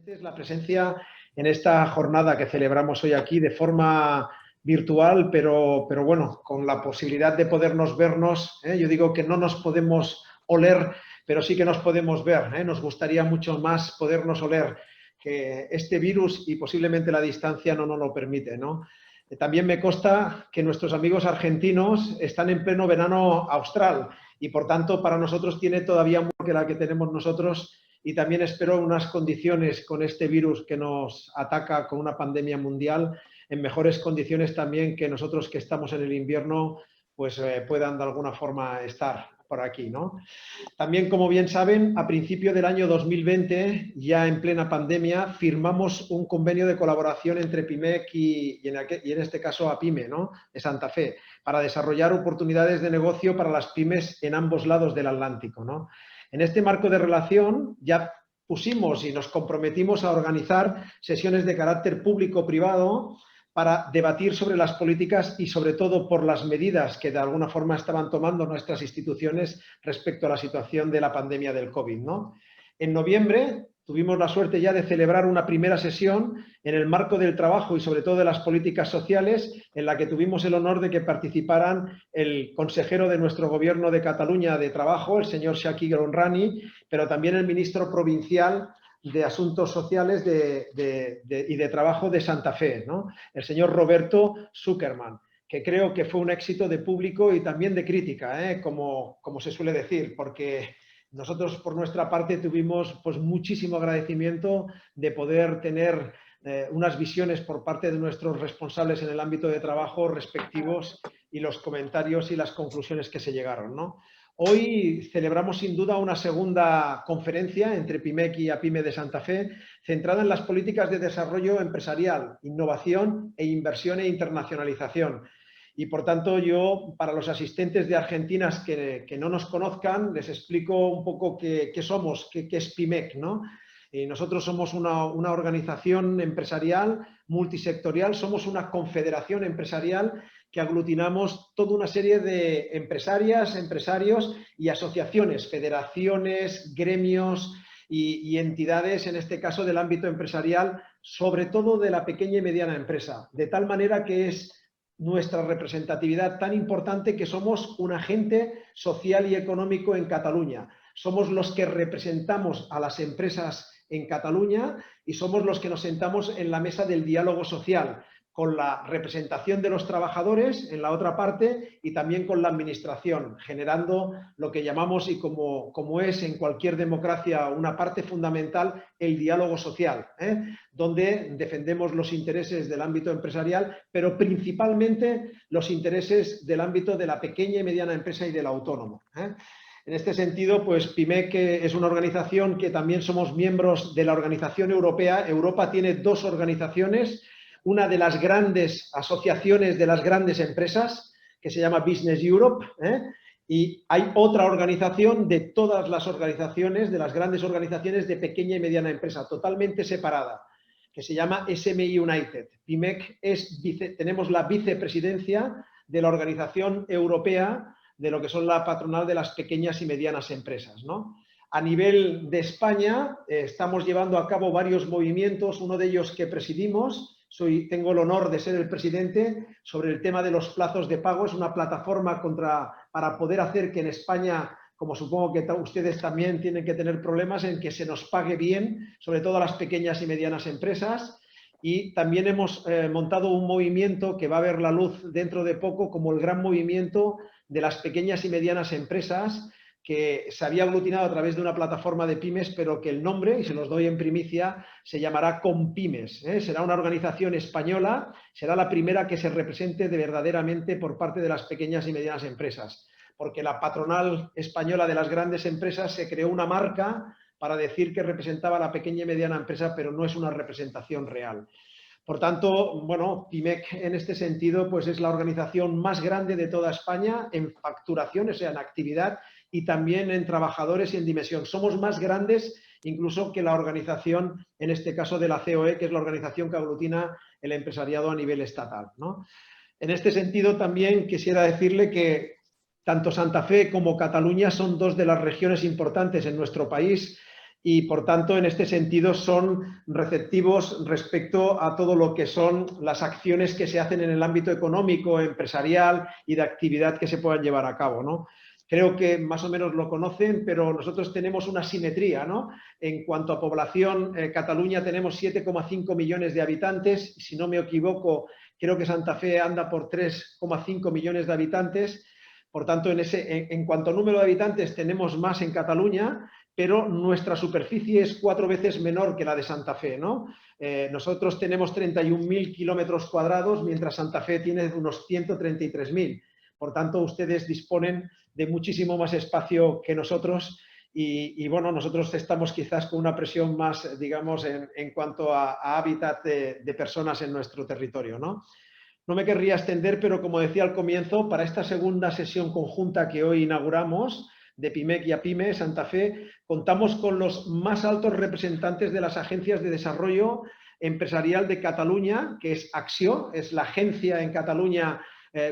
La presencia en esta jornada que celebramos hoy aquí de forma virtual, pero bueno, con la posibilidad de podernos vernos. Yo digo que no nos podemos oler, pero sí que nos podemos ver. Nos gustaría mucho más podernos oler, que este virus y posiblemente la distancia no nos lo permite, ¿no? También me consta que nuestros amigos argentinos están en pleno verano austral y, por tanto, para nosotros tiene todavía más que la que tenemos nosotros. Y también espero unas condiciones con este virus que nos ataca con una pandemia mundial, en mejores condiciones también que nosotros que estamos en el invierno, pues puedan de alguna forma estar por aquí, ¿no? También, como bien saben, a principio del año 2020, ya en plena pandemia, firmamos un convenio de colaboración entre PIMEC y en este caso APIME, ¿no?, de Santa Fe, para desarrollar oportunidades de negocio para las pymes en ambos lados del Atlántico, ¿no? En este marco de relación ya pusimos y nos comprometimos a organizar sesiones de carácter público-privado para debatir sobre las políticas y, sobre todo, por las medidas que de alguna forma estaban tomando nuestras instituciones respecto a la situación de la pandemia del COVID, ¿no? En noviembre tuvimos la suerte ya de celebrar una primera sesión en el marco del trabajo y, sobre todo, de las políticas sociales, en la que tuvimos el honor de que participaran el consejero de nuestro Gobierno de Cataluña de Trabajo, el señor Chakí El Homrani, pero también el ministro provincial de Asuntos Sociales y de Trabajo de Santa Fe, ¿no?, el señor Roberto Zuckerman, que creo que fue un éxito de público y también de crítica, como se suele decir, porque nosotros por nuestra parte tuvimos pues muchísimo agradecimiento de poder tener unas visiones por parte de nuestros responsables en el ámbito de trabajo respectivos y los comentarios y las conclusiones que se llegaron, ¿no? Hoy celebramos sin duda una segunda conferencia entre PIMEC y APIME de Santa Fe, centrada en las políticas de desarrollo empresarial, innovación e inversión e internacionalización. Y, por tanto, yo, para los asistentes de Argentina que no nos conozcan, les explico un poco qué somos, qué es PIMEC, ¿no? Nosotros somos una organización empresarial multisectorial, somos una confederación empresarial que aglutinamos toda una serie de empresarias, empresarios y asociaciones, federaciones, gremios y entidades, en este caso del ámbito empresarial, sobre todo de la pequeña y mediana empresa, de tal manera que es nuestra representatividad tan importante que somos un agente social y económico en Cataluña. Somos los que representamos a las empresas en Cataluña y somos los que nos sentamos en la mesa del diálogo social, con la representación de los trabajadores en la otra parte y también con la administración, generando lo que llamamos, y como es en cualquier democracia una parte fundamental, el diálogo social, donde defendemos los intereses del ámbito empresarial, pero principalmente los intereses del ámbito de la pequeña y mediana empresa y del autónomo. En este sentido, pues PIMEC es una organización que también somos miembros de la Organización Europea. Europa tiene dos organizaciones, una de las grandes asociaciones de las grandes empresas, que se llama Business Europe, y hay otra organización de todas las organizaciones, de las grandes organizaciones de pequeña y mediana empresa, totalmente separada, que se llama SME United. PIMEC tenemos la vicepresidencia de la Organización Europea de lo que son la patronal de las pequeñas y medianas empresas, ¿no? A nivel de España estamos llevando a cabo varios movimientos, uno de ellos que presidimos. Tengo el honor de ser el presidente sobre el tema de los plazos de pago. Es una plataforma para poder hacer que en España, como supongo que ustedes también tienen que tener problemas, en que se nos pague bien, sobre todo a las pequeñas y medianas empresas. Y también hemos montado un movimiento que va a ver la luz dentro de poco como el gran movimiento de las pequeñas y medianas empresas, que se había aglutinado a través de una plataforma de pymes, pero que el nombre, y se los doy en primicia, se llamará Compymes. Será una organización española, será la primera que se represente verdaderamente por parte de las pequeñas y medianas empresas, porque la patronal española de las grandes empresas se creó una marca para decir que representaba a la pequeña y mediana empresa, pero no es una representación real. Por tanto, bueno, PIMEC en este sentido pues es la organización más grande de toda España en facturación, o sea, en actividad, y también en trabajadores y en dimensión. Somos más grandes incluso que la organización, en este caso de la COE, que es la organización que aglutina el empresariado a nivel estatal, ¿no? En este sentido, también quisiera decirle que tanto Santa Fe como Cataluña son dos de las regiones importantes en nuestro país y por tanto en este sentido son receptivos respecto a todo lo que son las acciones que se hacen en el ámbito económico, empresarial y de actividad que se puedan llevar a cabo, ¿no? Creo que más o menos lo conocen, pero nosotros tenemos una simetría, ¿no? En cuanto a población, Cataluña tenemos 7,5 millones de habitantes, si no me equivoco, creo que Santa Fe anda por 3,5 millones de habitantes. Por tanto, en cuanto a número de habitantes, tenemos más en Cataluña, pero nuestra superficie es 4 veces menor que la de Santa Fe, ¿no? Nosotros tenemos 31.000 kilómetros cuadrados, mientras Santa Fe tiene unos 133.000. Por tanto, ustedes disponen de muchísimo más espacio que nosotros y bueno, nosotros estamos quizás con una presión más, digamos, en cuanto a hábitat de personas en nuestro territorio, ¿no? No me querría extender, pero como decía al comienzo, para esta segunda sesión conjunta que hoy inauguramos, de PIMEC y APIME Santa Fe, contamos con los más altos representantes de las agencias de desarrollo empresarial de Cataluña, que es Acció, es la agencia en Cataluña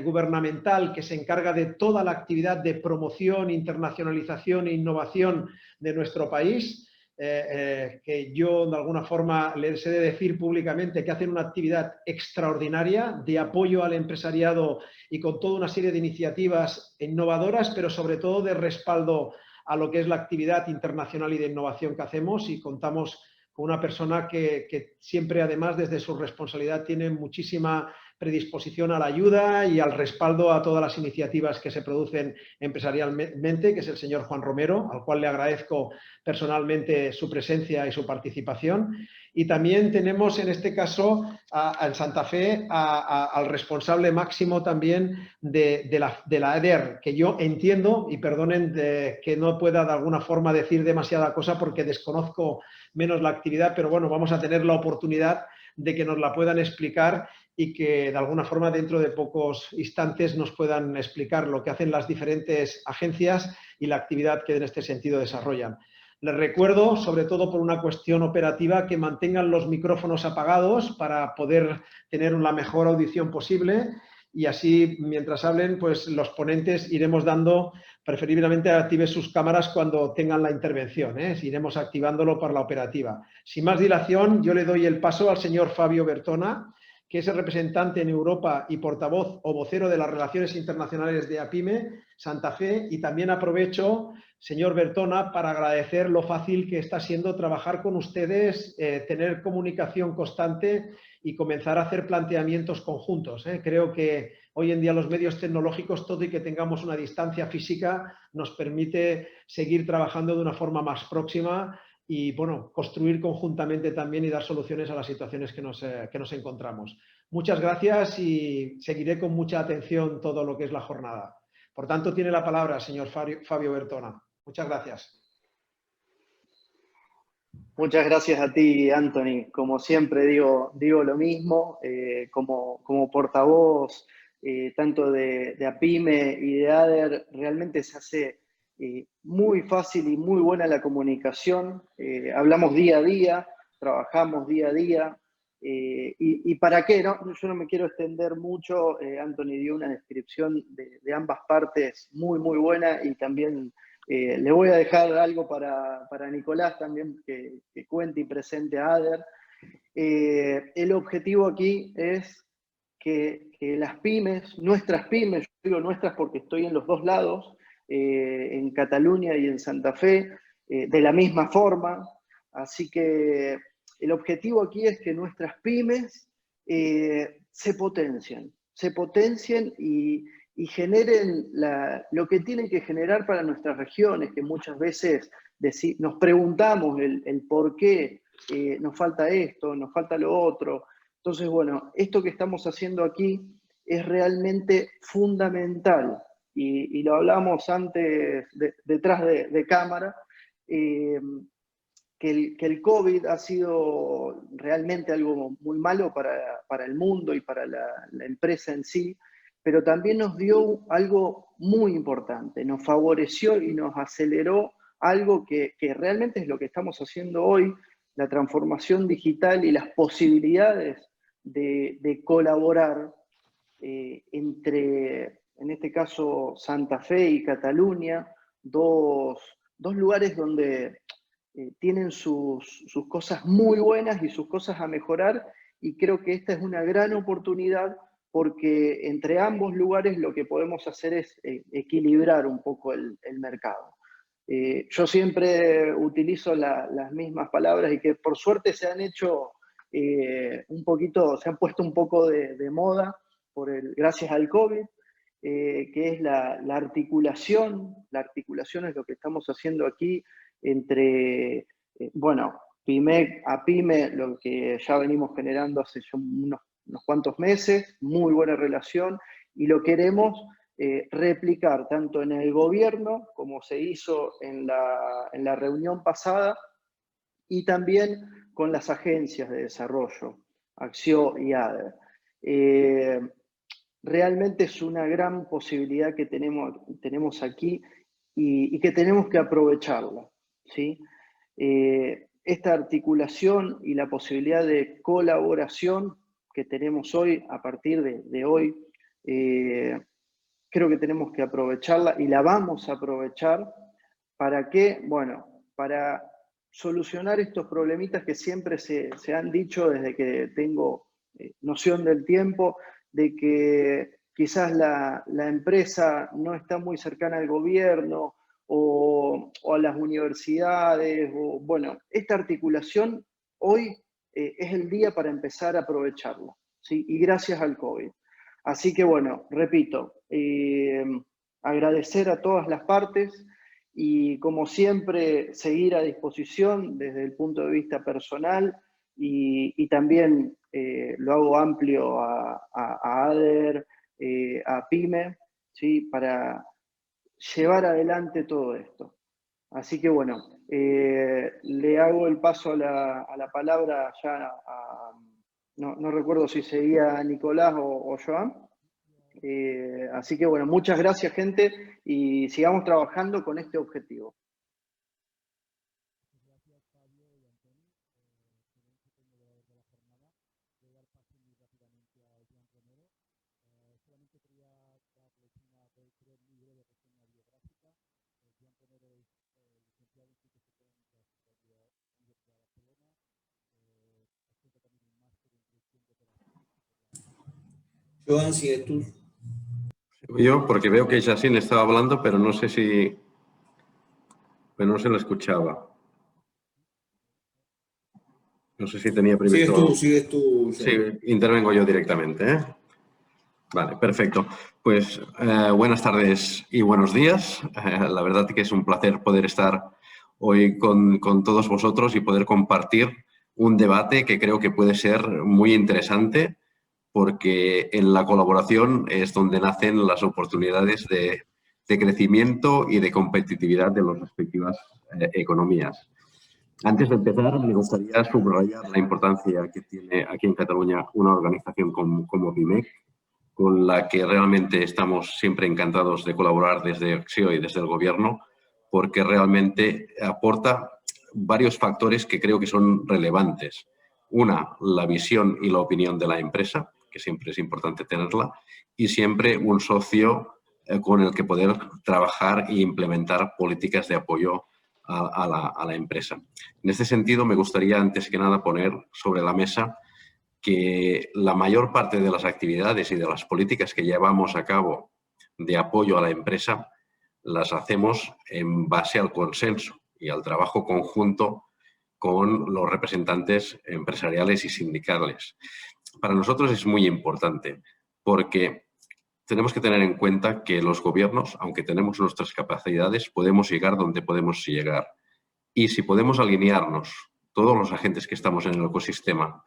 gubernamental que se encarga de toda la actividad de promoción, internacionalización e innovación de nuestro país. Que yo de alguna forma les he de decir públicamente que hacen una actividad extraordinaria de apoyo al empresariado y con toda una serie de iniciativas innovadoras, pero sobre todo de respaldo a lo que es la actividad internacional y de innovación que hacemos, y contamos con una persona que siempre, además, desde su responsabilidad, tiene muchísima predisposición a la ayuda y al respaldo a todas las iniciativas que se producen empresarialmente, que es el señor Juan Romero, al cual le agradezco personalmente su presencia y su participación. Y también tenemos en este caso en Santa Fe al responsable máximo también de la EDER, que yo entiendo, y perdonen que no pueda de alguna forma decir demasiada cosa porque desconozco menos la actividad, pero bueno, vamos a tener la oportunidad de que nos la puedan explicar y que de alguna forma dentro de pocos instantes nos puedan explicar lo que hacen las diferentes agencias y la actividad que en este sentido desarrollan. Les recuerdo, sobre todo por una cuestión operativa, que mantengan los micrófonos apagados para poder tener la mejor audición posible, y así, mientras hablen, pues los ponentes iremos dando, preferiblemente activen sus cámaras cuando tengan la intervención, ¿eh? Iremos activándolo para la operativa. Sin más dilación, yo le doy el paso al señor Fabio Bertona, que es el representante en Europa y portavoz o vocero de las relaciones internacionales de APIME Santa Fe, y también aprovecho, señor Bertona, para agradecer lo fácil que está siendo trabajar con ustedes, tener comunicación constante y comenzar a hacer planteamientos conjuntos. Creo que hoy en día los medios tecnológicos, todo y que tengamos una distancia física, nos permite seguir trabajando de una forma más próxima y, bueno, construir conjuntamente también y dar soluciones a las situaciones que nos encontramos. Muchas gracias y seguiré con mucha atención todo lo que es la jornada. Por tanto, tiene la palabra el señor Fabio Bertona. Muchas gracias. Muchas gracias a ti, Anthony. Como siempre digo lo mismo, como portavoz tanto de APIME y de ADER, realmente se hace muy fácil y muy buena la comunicación. Hablamos día a día, trabajamos día a día. Y para qué, ¿no? Yo no me quiero extender mucho. Anthony dio una descripción de ambas partes muy, muy buena, y también le voy a dejar algo para Nicolás también, que cuente y presente a ADER. El objetivo aquí es que las pymes, nuestras pymes, yo digo nuestras porque estoy en los dos lados, en Cataluña y en Santa Fe, de la misma forma. Así que el objetivo aquí es que nuestras pymes se potencien y generen lo que tienen que generar para nuestras regiones, que muchas veces nos preguntamos el por qué nos falta esto, nos falta lo otro. Entonces, bueno, esto que estamos haciendo aquí es realmente fundamental, y lo hablamos antes detrás de cámara, que el COVID ha sido realmente algo muy malo para el mundo y para la empresa en sí, pero también nos dio algo muy importante, nos favoreció y nos aceleró algo que realmente es lo que estamos haciendo hoy, la transformación digital y las posibilidades de colaborar entre, en este caso, Santa Fe y Cataluña, dos lugares donde tienen sus cosas muy buenas y sus cosas a mejorar, y creo que esta es una gran oportunidad porque entre ambos lugares lo que podemos hacer es equilibrar un poco el mercado. Yo siempre utilizo las mismas palabras y que por suerte se han hecho un poquito, se han puesto un poco de moda gracias al COVID, que es la articulación. La articulación es lo que estamos haciendo aquí entre, bueno, PYMEC a PYME, lo que ya venimos generando hace ya unos cuantos meses, muy buena relación, y lo queremos replicar tanto en el gobierno, como se hizo en la reunión pasada, y también con las agencias de desarrollo, Axio y ADER. Realmente es una gran posibilidad que tenemos aquí y que tenemos que aprovecharla, ¿sí? Esta articulación y la posibilidad de colaboración que tenemos hoy, a partir de hoy, creo que tenemos que aprovecharla y la vamos a aprovechar. ¿Para qué? Bueno, para solucionar estos problemitas que siempre se han dicho desde que tengo noción del tiempo, de que quizás la empresa no está muy cercana al gobierno o a las universidades. Bueno, esta articulación hoy es el día para empezar a aprovecharla, ¿sí? Y gracias al COVID. Así que bueno, repito, agradecer a todas las partes y como siempre seguir a disposición desde el punto de vista personal y también lo hago amplio a ADER, a PYME, ¿sí? Para llevar adelante todo esto. Así que bueno, le hago el paso a la palabra ya no recuerdo si seguía Nicolás o Joan. Así que bueno, muchas gracias, gente, y sigamos trabajando con este objetivo. Joan, sigues tú. Yo, porque veo que Jacine estaba hablando, pero no sé si... Pero no se lo escuchaba. No sé si tenía permiso... Sigues tú. Sí, intervengo yo directamente, ¿eh? Vale, perfecto. Pues buenas tardes y buenos días. La verdad que es un placer poder estar hoy con todos vosotros y poder compartir un debate que creo que puede ser muy interesante, porque en la colaboración es donde nacen las oportunidades de crecimiento y de competitividad de las respectivas economías. Antes de empezar, me gustaría subrayar la importancia que tiene aquí en Cataluña una organización como PYMEC, con la que realmente estamos siempre encantados de colaborar desde Axio y desde el Gobierno, porque realmente aporta varios factores que creo que son relevantes. Una, la visión y la opinión de la empresa, que siempre es importante tenerla, y siempre un socio con el que poder trabajar e implementar políticas de apoyo a la empresa. En este sentido, me gustaría, antes que nada, poner sobre la mesa que la mayor parte de las actividades y de las políticas que llevamos a cabo de apoyo a la empresa las hacemos en base al consenso y al trabajo conjunto con los representantes empresariales y sindicales. Para nosotros es muy importante porque tenemos que tener en cuenta que los gobiernos, aunque tenemos nuestras capacidades, podemos llegar donde podemos llegar. Y si podemos alinearnos, todos los agentes que estamos en el ecosistema,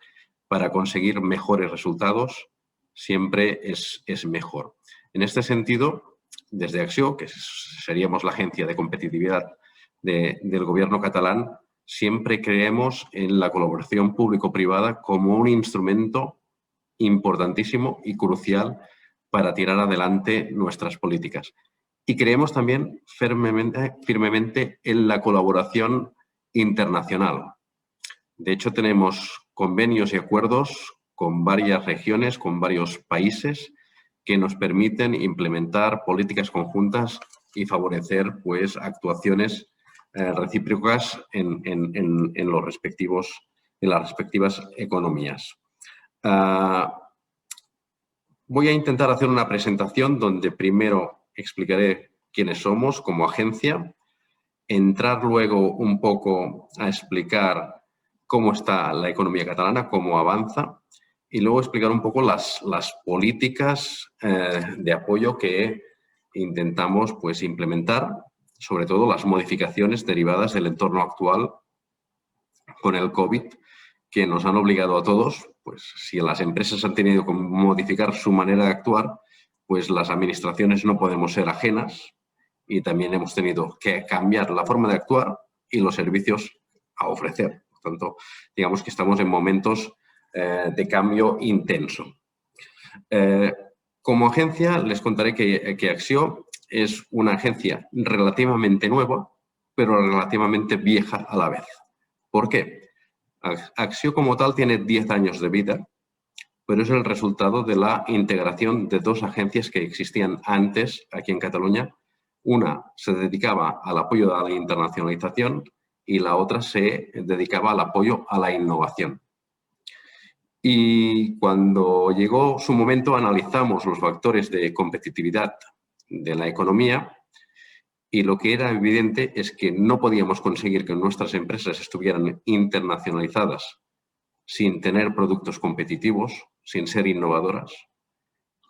para conseguir mejores resultados, siempre es mejor. En este sentido, desde Axio, que seríamos la agencia de competitividad del gobierno catalán, siempre creemos en la colaboración público-privada como un instrumento importantísimo y crucial para tirar adelante nuestras políticas. Y creemos también firmemente en la colaboración internacional. De hecho, tenemos convenios y acuerdos con varias regiones, con varios países, que nos permiten implementar políticas conjuntas y favorecer, pues, actuaciones recíprocas en las respectivas economías. Voy a intentar hacer una presentación donde primero explicaré quiénes somos como agencia, entrar luego un poco a explicar cómo está la economía catalana, cómo avanza, y luego explicar un poco las políticas de apoyo que intentamos pues, implementar, sobre todo las modificaciones derivadas del entorno actual con el COVID, que nos han obligado a todos, pues si las empresas han tenido que modificar su manera de actuar, pues las administraciones no podemos ser ajenas y también hemos tenido que cambiar la forma de actuar y los servicios a ofrecer. Por tanto, digamos que estamos en momentos de cambio intenso. Como agencia, les contaré que Acció es una agencia relativamente nueva, pero relativamente vieja a la vez. ¿Por qué? Acció como tal tiene 10 años de vida, pero es el resultado de la integración de dos agencias que existían antes aquí en Cataluña. Una se dedicaba al apoyo a la internacionalización y la otra se dedicaba al apoyo a la innovación. Y cuando llegó su momento analizamos los factores de competitividad de la economía y lo que era evidente es que no podíamos conseguir que nuestras empresas estuvieran internacionalizadas sin tener productos competitivos, sin ser innovadoras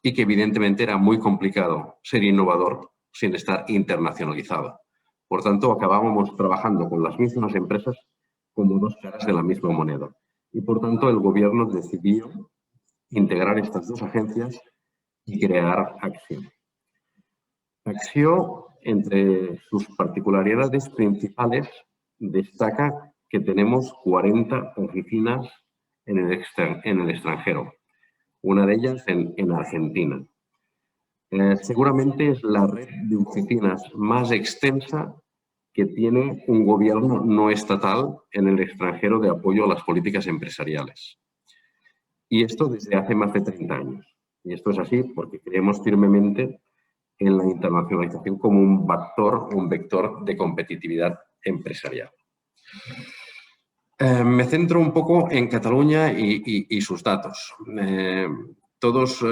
y que evidentemente era muy complicado ser innovador sin estar internacionalizado. Por tanto, acabábamos trabajando con las mismas empresas como dos caras de la misma moneda. Y por tanto, el gobierno decidió integrar estas dos agencias y crear Acció. Acció, entre sus particularidades principales, destaca que tenemos 40 oficinas en el extranjero, una de ellas en Argentina. Seguramente es la red de oficinas más extensa que tiene un gobierno no estatal en el extranjero de apoyo a las políticas empresariales. Y esto desde hace más de 30 años. Y esto es así porque creemos firmemente en la internacionalización como un vector de competitividad empresarial. Me centro un poco en Cataluña y sus datos. Todos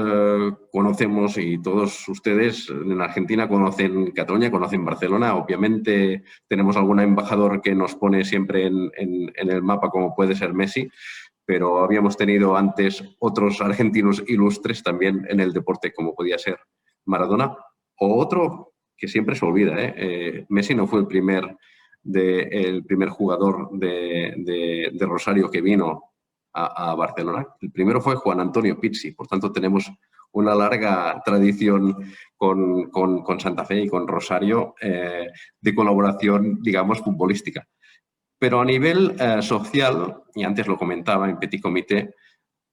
conocemos y todos ustedes en Argentina conocen Cataluña, conocen Barcelona. Obviamente tenemos algún embajador que nos pone siempre en el mapa como puede ser Messi, pero habíamos tenido antes otros argentinos ilustres también en el deporte como podía ser Maradona o otro que siempre se olvida. Messi no fue el primer jugador de Rosario que vino a Barcelona. El primero fue Juan Antonio Pizzi. Por tanto, tenemos una larga tradición con Santa Fe y con Rosario de colaboración, digamos, futbolística. Pero a nivel social, y antes lo comentaba en Petit Comité,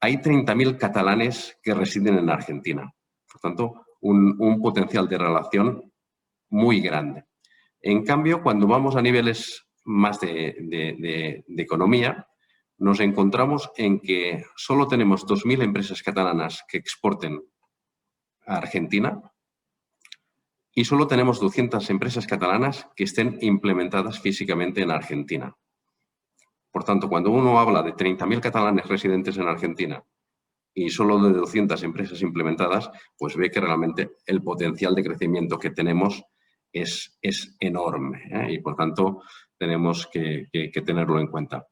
hay 30.000 catalanes que residen en Argentina. Por tanto, un potencial de relación muy grande. En cambio, cuando vamos a niveles más de economía, nos encontramos en que solo tenemos 2.000 empresas catalanas que exporten a Argentina y solo tenemos 200 empresas catalanas que estén implementadas físicamente en Argentina. Por tanto, cuando uno habla de 30.000 catalanes residentes en Argentina y solo de 200 empresas implementadas, pues ve que realmente el potencial de crecimiento que tenemos es enorme, y por tanto tenemos que tenerlo en cuenta.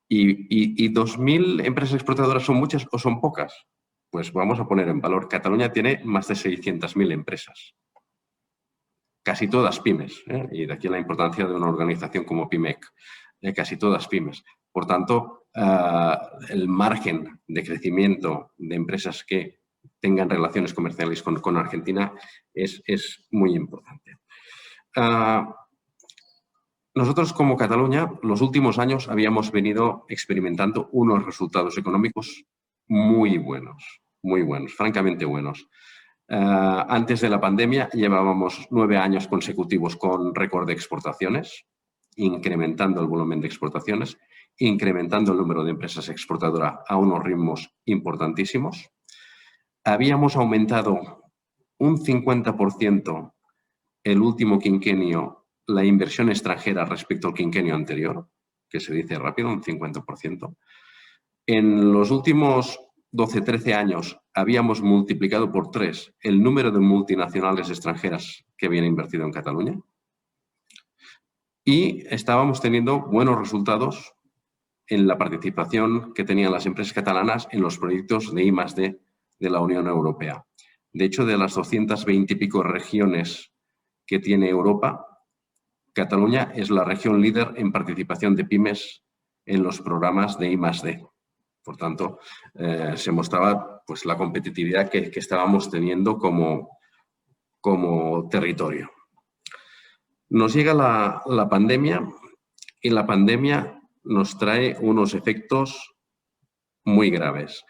¿Y 2.000 empresas exportadoras son muchas o son pocas? Pues vamos a poner en valor. Cataluña tiene más de 600.000 empresas. Casi todas pymes, y de aquí la importancia de una organización como PYMEC. Casi todas pymes. Por tanto, el margen de crecimiento de empresas que tengan relaciones comerciales con Argentina es muy importante. Nosotros, como Cataluña, los últimos años habíamos venido experimentando unos resultados económicos muy buenos, francamente buenos. Antes de la pandemia llevábamos 9 años consecutivos con récord de exportaciones, incrementando el volumen de exportaciones, incrementando el número de empresas exportadoras a unos ritmos importantísimos. Habíamos aumentado un 50% el último quinquenio la inversión extranjera respecto al quinquenio anterior, que se dice rápido, un 50%. En los últimos 12-13 años habíamos multiplicado por 3 el número de multinacionales extranjeras que habían invertido en Cataluña y estábamos teniendo buenos resultados en la participación que tenían las empresas catalanas en los proyectos de I+D de la Unión Europea. De hecho, de las 220 y pico regiones que tiene Europa, Cataluña es la región líder en participación de pymes en los programas de I+D. Por tanto, se mostraba pues, la competitividad que estábamos teniendo como territorio. Nos llega la pandemia y la pandemia nos trae unos efectos muy graves.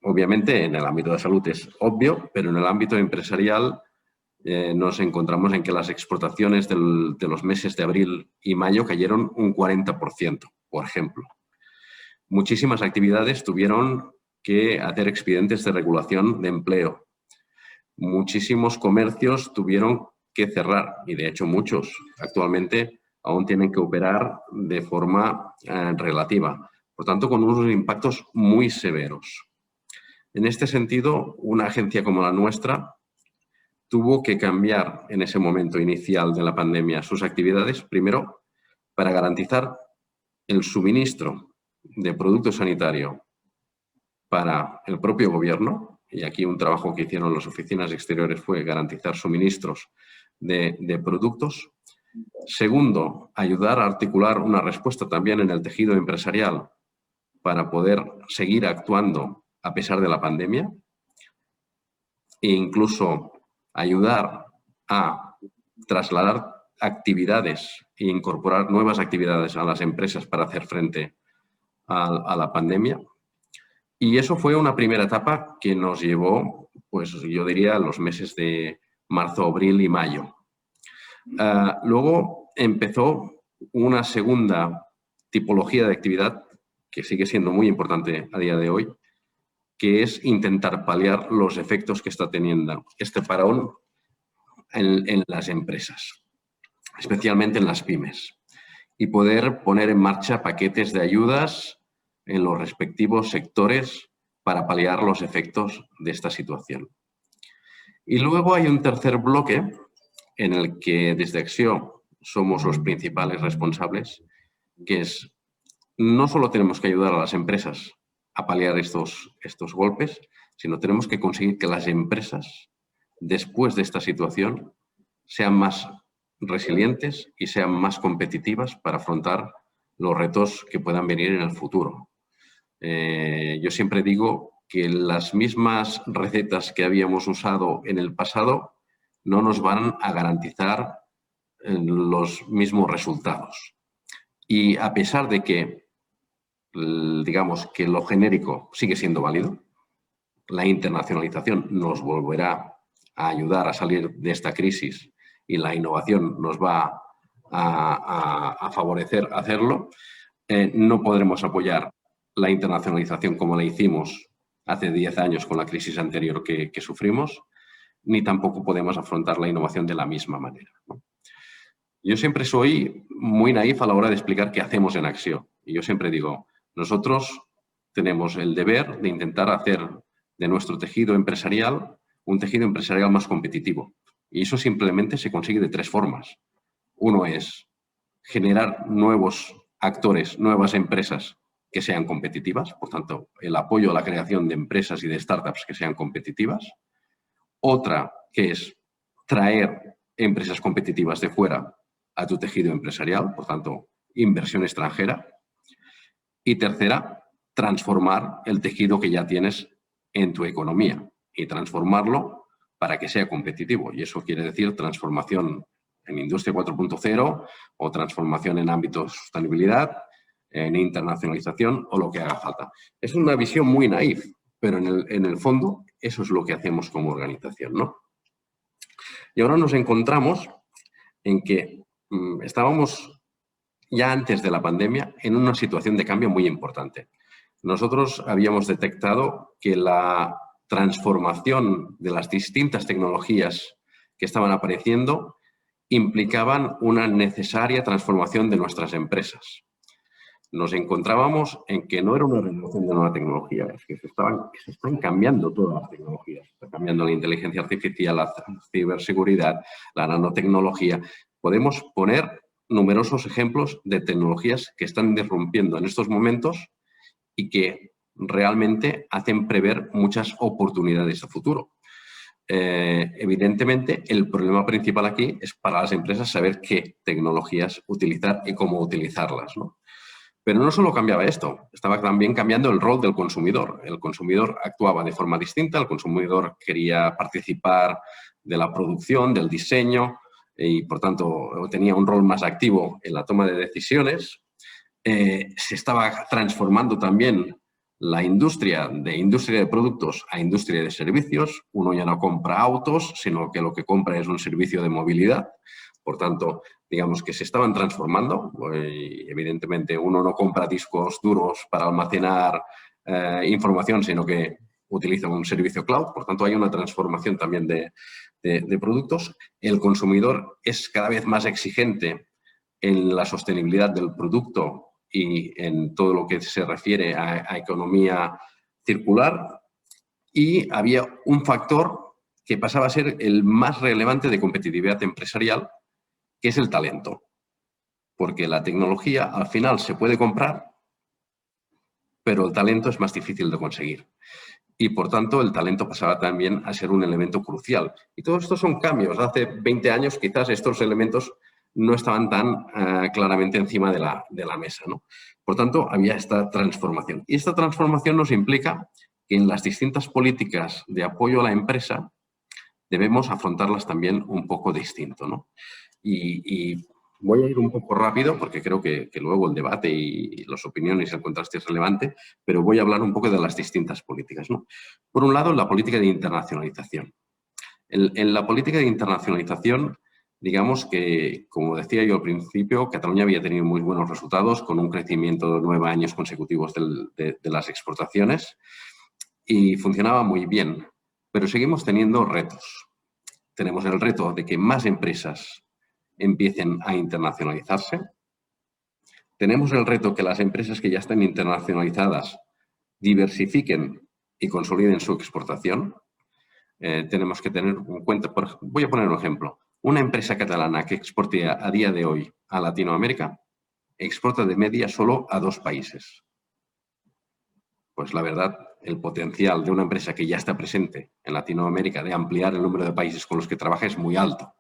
Obviamente, en el ámbito de salud es obvio, pero en el ámbito empresarial nos encontramos en que las exportaciones de los meses de abril y mayo cayeron un 40%, por ejemplo. Muchísimas actividades tuvieron que hacer expedientes de regulación de empleo. Muchísimos comercios tuvieron que cerrar y, de hecho, muchos actualmente aún tienen que operar de forma relativa. Por tanto, con unos impactos muy severos. En este sentido, una agencia como la nuestra tuvo que cambiar en ese momento inicial de la pandemia sus actividades, primero, para garantizar el suministro de producto sanitario para el propio gobierno, y aquí un trabajo que hicieron las oficinas exteriores fue garantizar suministros de productos. Segundo, ayudar a articular una respuesta también en el tejido empresarial para poder seguir actuando a pesar de la pandemia e incluso ayudar a trasladar actividades e incorporar nuevas actividades a las empresas para hacer frente a la pandemia. Y eso fue una primera etapa que nos llevó, pues yo diría, los meses de marzo, abril y mayo. Luego empezó una segunda tipología de actividad que sigue siendo muy importante a día de hoy, que es intentar paliar los efectos que está teniendo este parón en las empresas, especialmente en las pymes, y poder poner en marcha paquetes de ayudas en los respectivos sectores para paliar los efectos de esta situación. Y luego hay un tercer bloque en el que desde Acció somos los principales responsables, que es no solo tenemos que ayudar a las empresas a paliar estos golpes, sino tenemos que conseguir que las empresas, después de esta situación, sean más resilientes y sean más competitivas para afrontar los retos que puedan venir en el futuro. Yo siempre digo que las mismas recetas que habíamos usado en el pasado no nos van a garantizar los mismos resultados. Y a pesar de que, digamos, que lo genérico sigue siendo válido, la internacionalización nos volverá a ayudar a salir de esta crisis y la innovación nos va a favorecer hacerlo, no podremos apoyar la internacionalización como la hicimos hace 10 años con la crisis anterior que sufrimos, ni tampoco podemos afrontar la innovación de la misma manera, ¿no? Yo siempre soy muy naif a la hora de explicar qué hacemos en Acció. Y yo siempre digo, nosotros tenemos el deber de intentar hacer de nuestro tejido empresarial un tejido empresarial más competitivo. Y eso simplemente se consigue de 3 formas. Uno es generar nuevos actores, nuevas empresas que sean competitivas, por tanto, el apoyo a la creación de empresas y de startups que sean competitivas. Otra, que es traer empresas competitivas de fuera a tu tejido empresarial, por tanto, inversión extranjera. Y tercera, transformar el tejido que ya tienes en tu economía y transformarlo para que sea competitivo. Y eso quiere decir transformación en Industria 4.0 o transformación en ámbito de sostenibilidad, en internacionalización o lo que haga falta. Es una visión muy naif, pero en el fondo eso es lo que hacemos como organización, ¿no? Y ahora nos encontramos en que estábamos ya antes de la pandemia en una situación de cambio muy importante. Nosotros habíamos detectado que la transformación de las distintas tecnologías que estaban apareciendo implicaban una necesaria transformación de nuestras empresas. Nos encontrábamos en que no era una revolución de nueva tecnología, es que se están cambiando todas las tecnologías. Está cambiando la inteligencia artificial, la ciberseguridad, la nanotecnología. Podemos poner numerosos ejemplos de tecnologías que están irrumpiendo en estos momentos y que realmente hacen prever muchas oportunidades de futuro. Evidentemente, el problema principal aquí es para las empresas saber qué tecnologías utilizar y cómo utilizarlas, ¿no? Pero no solo cambiaba esto, estaba también cambiando el rol del consumidor. El consumidor actuaba de forma distinta, el consumidor quería participar de la producción, del diseño y, por tanto, tenía un rol más activo en la toma de decisiones. Se estaba transformando también la industria de productos a industria de servicios. Uno ya no compra autos, sino que lo que compra es un servicio de movilidad. Por tanto, digamos que se estaban transformando. Evidentemente, uno no compra discos duros para almacenar información, sino que utiliza un servicio cloud. Por tanto, hay una transformación también de productos. El consumidor es cada vez más exigente en la sostenibilidad del producto y en todo lo que se refiere a economía circular. Y había un factor que pasaba a ser el más relevante de competitividad empresarial, que es el talento. Porque la tecnología al final se puede comprar, pero el talento es más difícil de conseguir. Y, por tanto, el talento pasaba también a ser un elemento crucial. Y todo esto son cambios. Hace 20 años quizás estos elementos no estaban tan claramente encima de la mesa, ¿no? Por tanto, había esta transformación. Y esta transformación nos implica que en las distintas políticas de apoyo a la empresa debemos afrontarlas también un poco distinto, ¿no? Y voy a ir un poco rápido porque creo que luego el debate y las opiniones y el contraste es relevante, pero voy a hablar un poco de las distintas políticas, ¿no? Por un lado, la política de internacionalización. En la política de internacionalización, digamos que, como decía yo al principio, Cataluña había tenido muy buenos resultados con un crecimiento de 9 años consecutivos de las exportaciones y funcionaba muy bien, pero seguimos teniendo retos. Tenemos el reto de que más empresas empiecen a internacionalizarse. Tenemos el reto que las empresas que ya están internacionalizadas diversifiquen y consoliden su exportación. Tenemos que tener en cuenta, voy a poner un ejemplo, una empresa catalana que exporte a día de hoy a Latinoamérica exporta de media solo a 2 países. Pues la verdad, el potencial de una empresa que ya está presente en Latinoamérica de ampliar el número de países con los que trabaja es muy alto.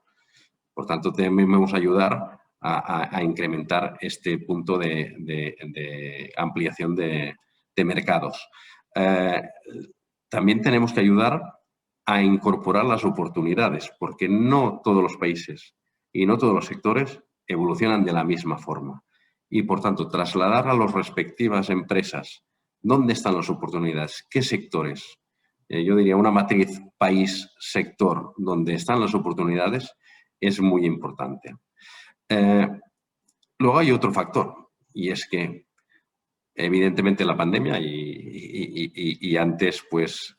Por tanto, también vamos a ayudar a incrementar este punto de ampliación de mercados. También tenemos que ayudar a incorporar las oportunidades, porque no todos los países y no todos los sectores evolucionan de la misma forma. Y, por tanto, trasladar a las respectivas empresas dónde están las oportunidades, qué sectores. Yo diría una matriz país-sector donde están las oportunidades es muy importante. Luego hay otro factor, y es que, evidentemente, la pandemia y antes, pues,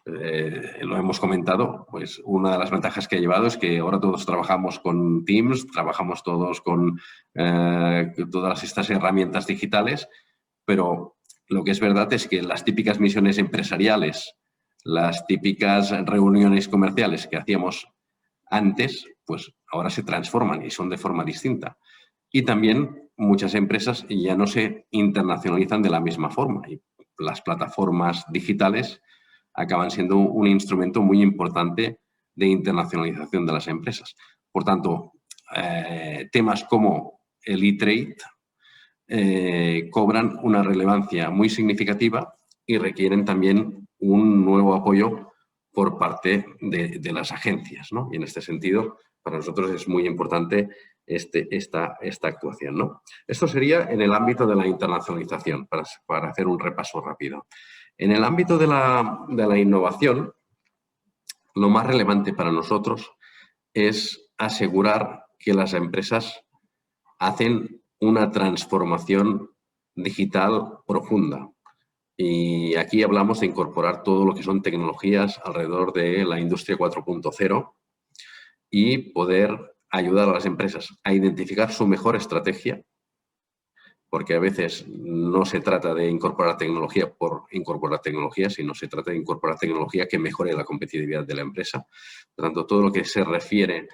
lo hemos comentado, pues una de las ventajas que ha llevado es que ahora todos trabajamos con Teams, trabajamos todos con todas estas herramientas digitales, pero lo que es verdad es que las típicas misiones empresariales, las típicas reuniones comerciales que hacíamos antes, pues ahora se transforman y son de forma distinta. Y también muchas empresas ya no se internacionalizan de la misma forma. Y las plataformas digitales acaban siendo un instrumento muy importante de internacionalización de las empresas. Por tanto, temas como el e-trade cobran una relevancia muy significativa y requieren también un nuevo apoyo por parte de las agencias, ¿no? Y en este sentido, para nosotros es muy importante esta actuación, ¿no? Esto sería en el ámbito de la internacionalización, para hacer un repaso rápido. En el ámbito de la innovación, lo más relevante para nosotros es asegurar que las empresas hacen una transformación digital profunda. Y aquí hablamos de incorporar todo lo que son tecnologías alrededor de la industria 4.0 y poder ayudar a las empresas a identificar su mejor estrategia, porque a veces no se trata de incorporar tecnología por incorporar tecnología, sino se trata de incorporar tecnología que mejore la competitividad de la empresa. Por tanto, todo lo que se refiere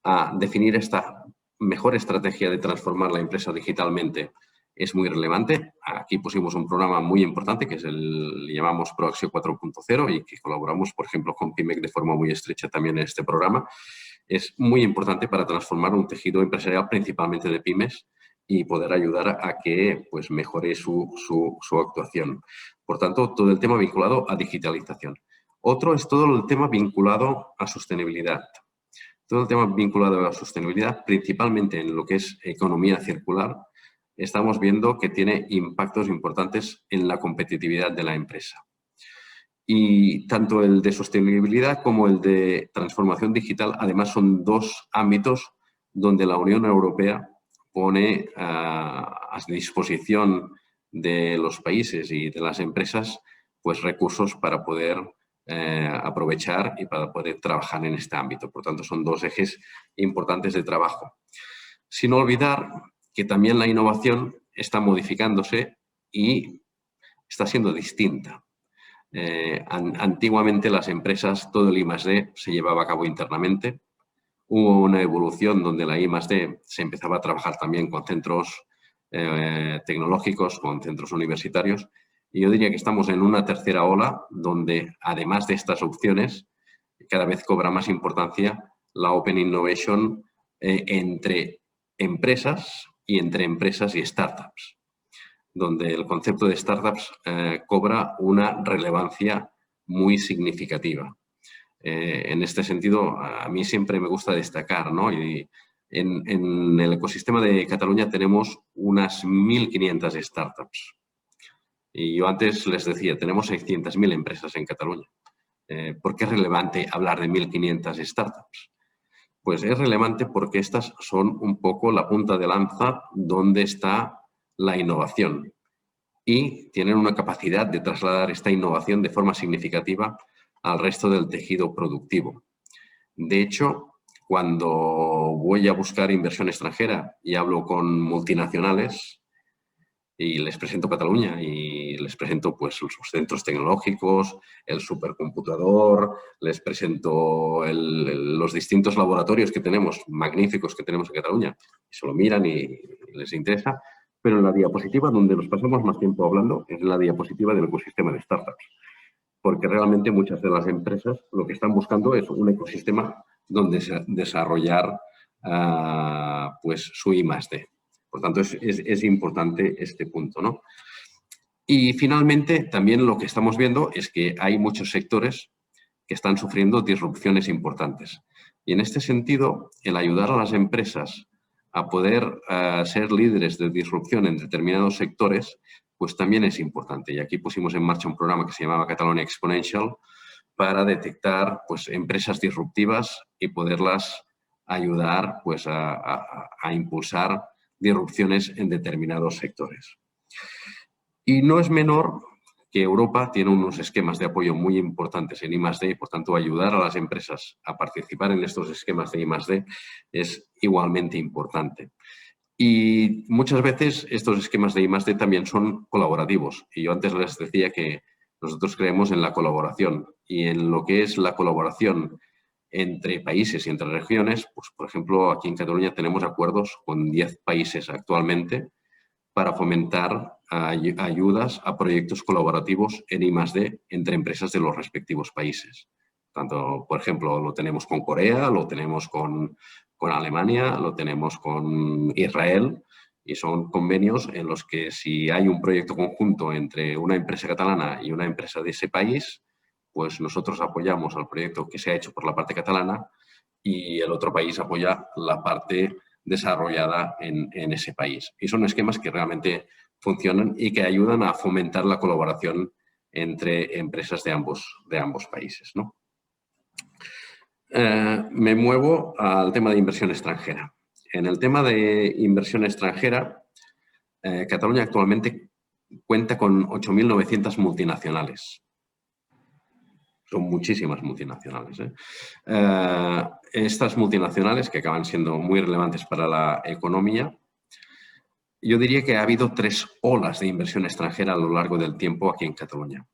a definir esta mejor estrategia de transformar la empresa digitalmente es muy relevante. Aquí pusimos un programa muy importante que le llamamos ProAxio 4.0 y que colaboramos, por ejemplo, con PIMEC de forma muy estrecha también en este programa. Es muy importante para transformar un tejido empresarial, principalmente de pymes, y poder ayudar a que pues, mejore su actuación. Por tanto, todo el tema vinculado a digitalización. Otro es todo el tema vinculado a sostenibilidad. Todo el tema vinculado a la sostenibilidad, principalmente en lo que es economía circular, estamos viendo que tiene impactos importantes en la competitividad de la empresa. Y tanto el de sostenibilidad como el de transformación digital, además, son dos ámbitos donde la Unión Europea pone a disposición de los países y de las empresas pues, recursos para poder aprovechar y para poder trabajar en este ámbito. Por tanto, son dos ejes importantes de trabajo. Sin olvidar que también la innovación está modificándose y está siendo distinta. Antiguamente las empresas, todo el I+D se llevaba a cabo internamente. Hubo una evolución donde la I+D se empezaba a trabajar también con centros tecnológicos, con centros universitarios. Y yo diría que estamos en una tercera ola donde, además de estas opciones, cada vez cobra más importancia la Open Innovation entre empresas y entre empresas y startups, donde el concepto de startups cobra una relevancia muy significativa. En este sentido, a mí siempre me gusta destacar, ¿no? Y en el ecosistema de Cataluña tenemos unas 1.500 startups. Y yo antes les decía, tenemos 600.000 empresas en Cataluña. ¿Por qué es relevante hablar de 1.500 startups? Pues es relevante porque estas son un poco la punta de lanza donde está la innovación y tienen una capacidad de trasladar esta innovación de forma significativa al resto del tejido productivo. De hecho, cuando voy a buscar inversión extranjera y hablo con multinacionales y les presento Cataluña y les presento pues, los centros tecnológicos, el supercomputador, les presento los distintos laboratorios que tenemos, magníficos que tenemos en Cataluña, y se lo miran y les interesa, pero en la diapositiva donde nos pasamos más tiempo hablando es la diapositiva del ecosistema de startups, porque realmente muchas de las empresas lo que están buscando es un ecosistema donde desarrollar pues, su I+D. Por tanto, es importante este punto, ¿no? Y finalmente, también lo que estamos viendo es que hay muchos sectores que están sufriendo disrupciones importantes. Y en este sentido, el ayudar a las empresas a poder ser líderes de disrupción en determinados sectores, pues también es importante. Y aquí pusimos en marcha un programa que se llamaba Catalonia Exponential para detectar pues, empresas disruptivas y poderlas ayudar pues, a impulsar disrupciones en determinados sectores. Y no es menor que Europa tiene unos esquemas de apoyo muy importantes en I+D y, por tanto, ayudar a las empresas a participar en estos esquemas de I+D es igualmente importante. Y muchas veces estos esquemas de I+D también son colaborativos. Y yo antes les decía que nosotros creemos en la colaboración y en lo que es la colaboración entre países y entre regiones. Pues, por ejemplo, aquí en Cataluña tenemos acuerdos con 10 países actualmente para fomentar ayudas a proyectos colaborativos en I+D entre empresas de los respectivos países. Tanto, por ejemplo, lo tenemos con Corea, lo tenemos con Alemania, lo tenemos con Israel, y son convenios en los que si hay un proyecto conjunto entre una empresa catalana y una empresa de ese país, pues nosotros apoyamos al proyecto que se ha hecho por la parte catalana y el otro país apoya la parte desarrollada en ese país. Y son esquemas que realmente funcionan y que ayudan a fomentar la colaboración entre empresas de ambos países, ¿no? Me muevo al tema de inversión extranjera. En el tema de inversión extranjera, Cataluña actualmente cuenta con 8.900 multinacionales. Son muchísimas multinacionales. estas multinacionales que acaban siendo muy relevantes para la economía, yo diría que ha habido 3 olas de inversión extranjera a lo largo del tiempo aquí en Cataluña.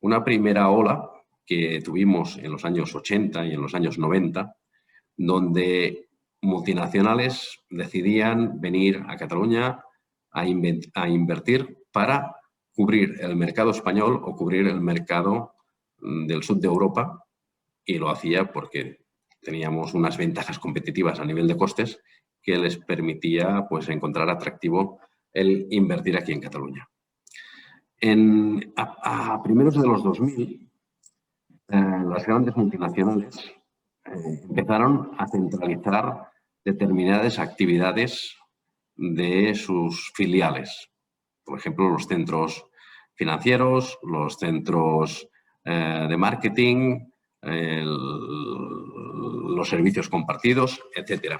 Una primera ola que tuvimos en los años 80 y en los años 90, donde multinacionales decidían venir a Cataluña a invertir para cubrir el mercado español o cubrir el mercado del sur de Europa, y lo hacía porque teníamos unas ventajas competitivas a nivel de costes que les permitía pues, encontrar atractivo el invertir aquí en Cataluña. A primeros de los 2000, las grandes multinacionales empezaron a centralizar determinadas actividades de sus filiales. Por ejemplo, los centros financieros, los centros de marketing, los servicios compartidos, etc.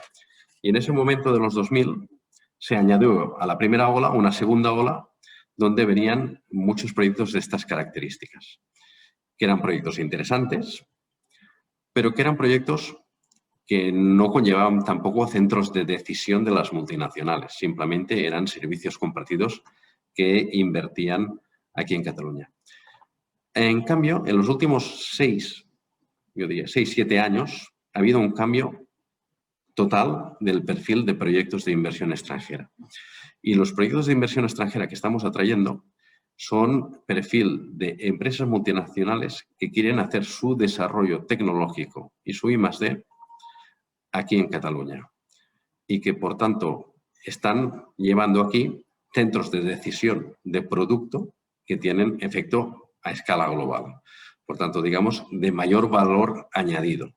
Y en ese momento de los 2000 se añadió a la primera ola una segunda ola donde venían muchos proyectos de estas características, que eran proyectos interesantes, pero que eran proyectos que no conllevaban tampoco centros de decisión de las multinacionales, simplemente eran servicios compartidos que invertían aquí en Cataluña. En cambio, en los últimos 6-7 años, ha habido un cambio total del perfil de proyectos de inversión extranjera. Y los proyectos de inversión extranjera que estamos atrayendo son perfil de empresas multinacionales que quieren hacer su desarrollo tecnológico y su I+D aquí en Cataluña. Y que, por tanto, están llevando aquí centros de decisión de producto que tienen efecto a escala global. Por tanto, digamos, de mayor valor añadido.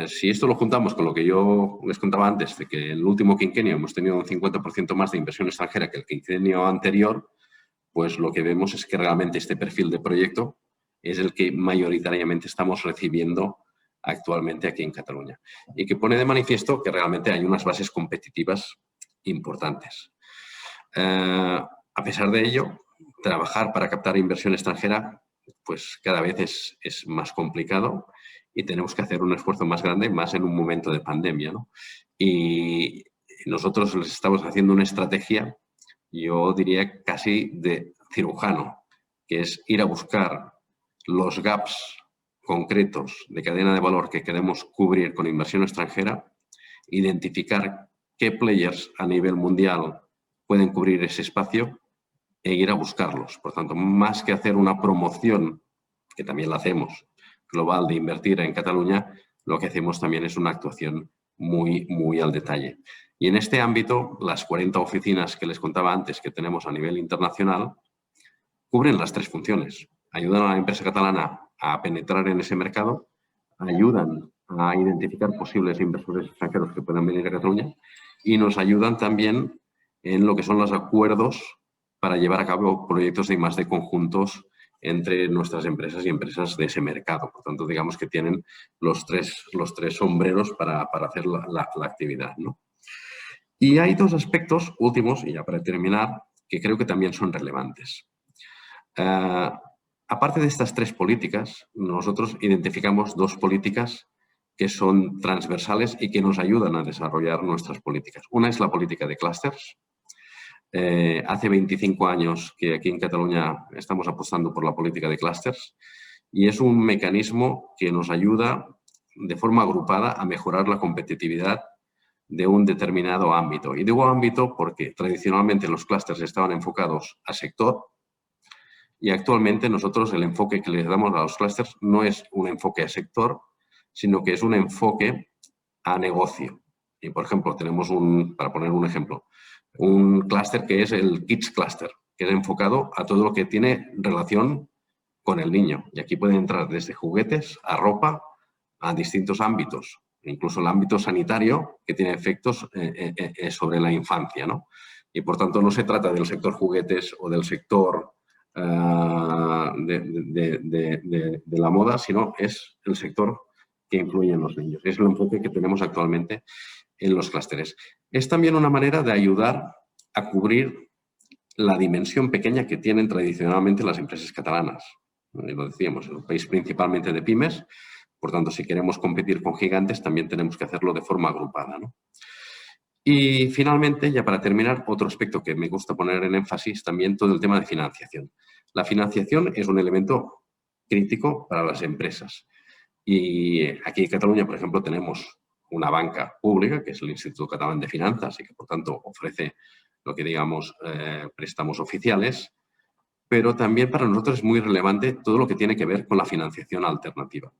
Si esto lo juntamos con lo que yo les contaba antes, de que en el último quinquenio hemos tenido un 50% más de inversión extranjera que el quinquenio anterior, pues lo que vemos es que realmente este perfil de proyecto es el que mayoritariamente estamos recibiendo actualmente aquí en Cataluña y que pone de manifiesto que realmente hay unas bases competitivas importantes. A pesar de ello, trabajar para captar inversión extranjera pues cada vez es más complicado y tenemos que hacer un esfuerzo más grande, más en un momento de pandemia, ¿no? Y nosotros les estamos haciendo una estrategia, yo diría casi de cirujano, que es ir a buscar los gaps concretos de cadena de valor que queremos cubrir con inversión extranjera, identificar qué players a nivel mundial pueden cubrir ese espacio e ir a buscarlos. Por tanto, más que hacer una promoción, que también la hacemos, global de invertir en Cataluña, lo que hacemos también es una actuación muy al detalle. Y en este ámbito, las 40 oficinas que les contaba antes que tenemos a nivel internacional cubren las 3 funciones. Ayudan a la empresa catalana a penetrar en ese mercado, ayudan a identificar posibles inversores extranjeros que puedan venir a Cataluña y nos ayudan también en lo que son los acuerdos para llevar a cabo proyectos de I+D conjuntos entre nuestras empresas y empresas de ese mercado. Por tanto, digamos que tienen los tres sombreros para hacer la actividad, ¿no? Y hay 2 aspectos últimos, y ya para terminar, que creo que también son relevantes. Aparte de estas 3 políticas, nosotros identificamos 2 políticas que son transversales y que nos ayudan a desarrollar nuestras políticas. Una es la política de clústeres. Hace 25 años que aquí en Cataluña estamos apostando por la política de clústeres y es un mecanismo que nos ayuda de forma agrupada a mejorar la competitividad de un determinado ámbito. Y digo ámbito porque tradicionalmente los clústeres estaban enfocados a sector y actualmente nosotros el enfoque que les damos a los clústeres no es un enfoque a sector, sino que es un enfoque a negocio. Y, por ejemplo, tenemos para poner un ejemplo, un clúster que es el Kids Cluster, que es enfocado a todo lo que tiene relación con el niño. Y aquí pueden entrar desde juguetes a ropa, a distintos ámbitos, incluso el ámbito sanitario, que tiene efectos sobre la infancia, ¿no? Y, por tanto, no se trata del sector juguetes o del sector de la moda, sino es el sector que influye en los niños. Es el enfoque que tenemos actualmente en los clústeres. Es también una manera de ayudar a cubrir la dimensión pequeña que tienen tradicionalmente las empresas catalanas. Lo decíamos, es un país principalmente de pymes, Por tanto, si queremos competir con gigantes, también tenemos que hacerlo de forma agrupada, ¿no? Y finalmente, ya para terminar, otro aspecto que me gusta poner en énfasis también, todo el tema de financiación. La financiación es un elemento crítico para las empresas. Y aquí en Cataluña, por ejemplo, tenemos una banca pública, que es el Instituto Catalán de Finanzas, y que, por tanto, ofrece lo que digamos préstamos oficiales, pero también para nosotros es muy relevante todo lo que tiene que ver con la financiación alternativa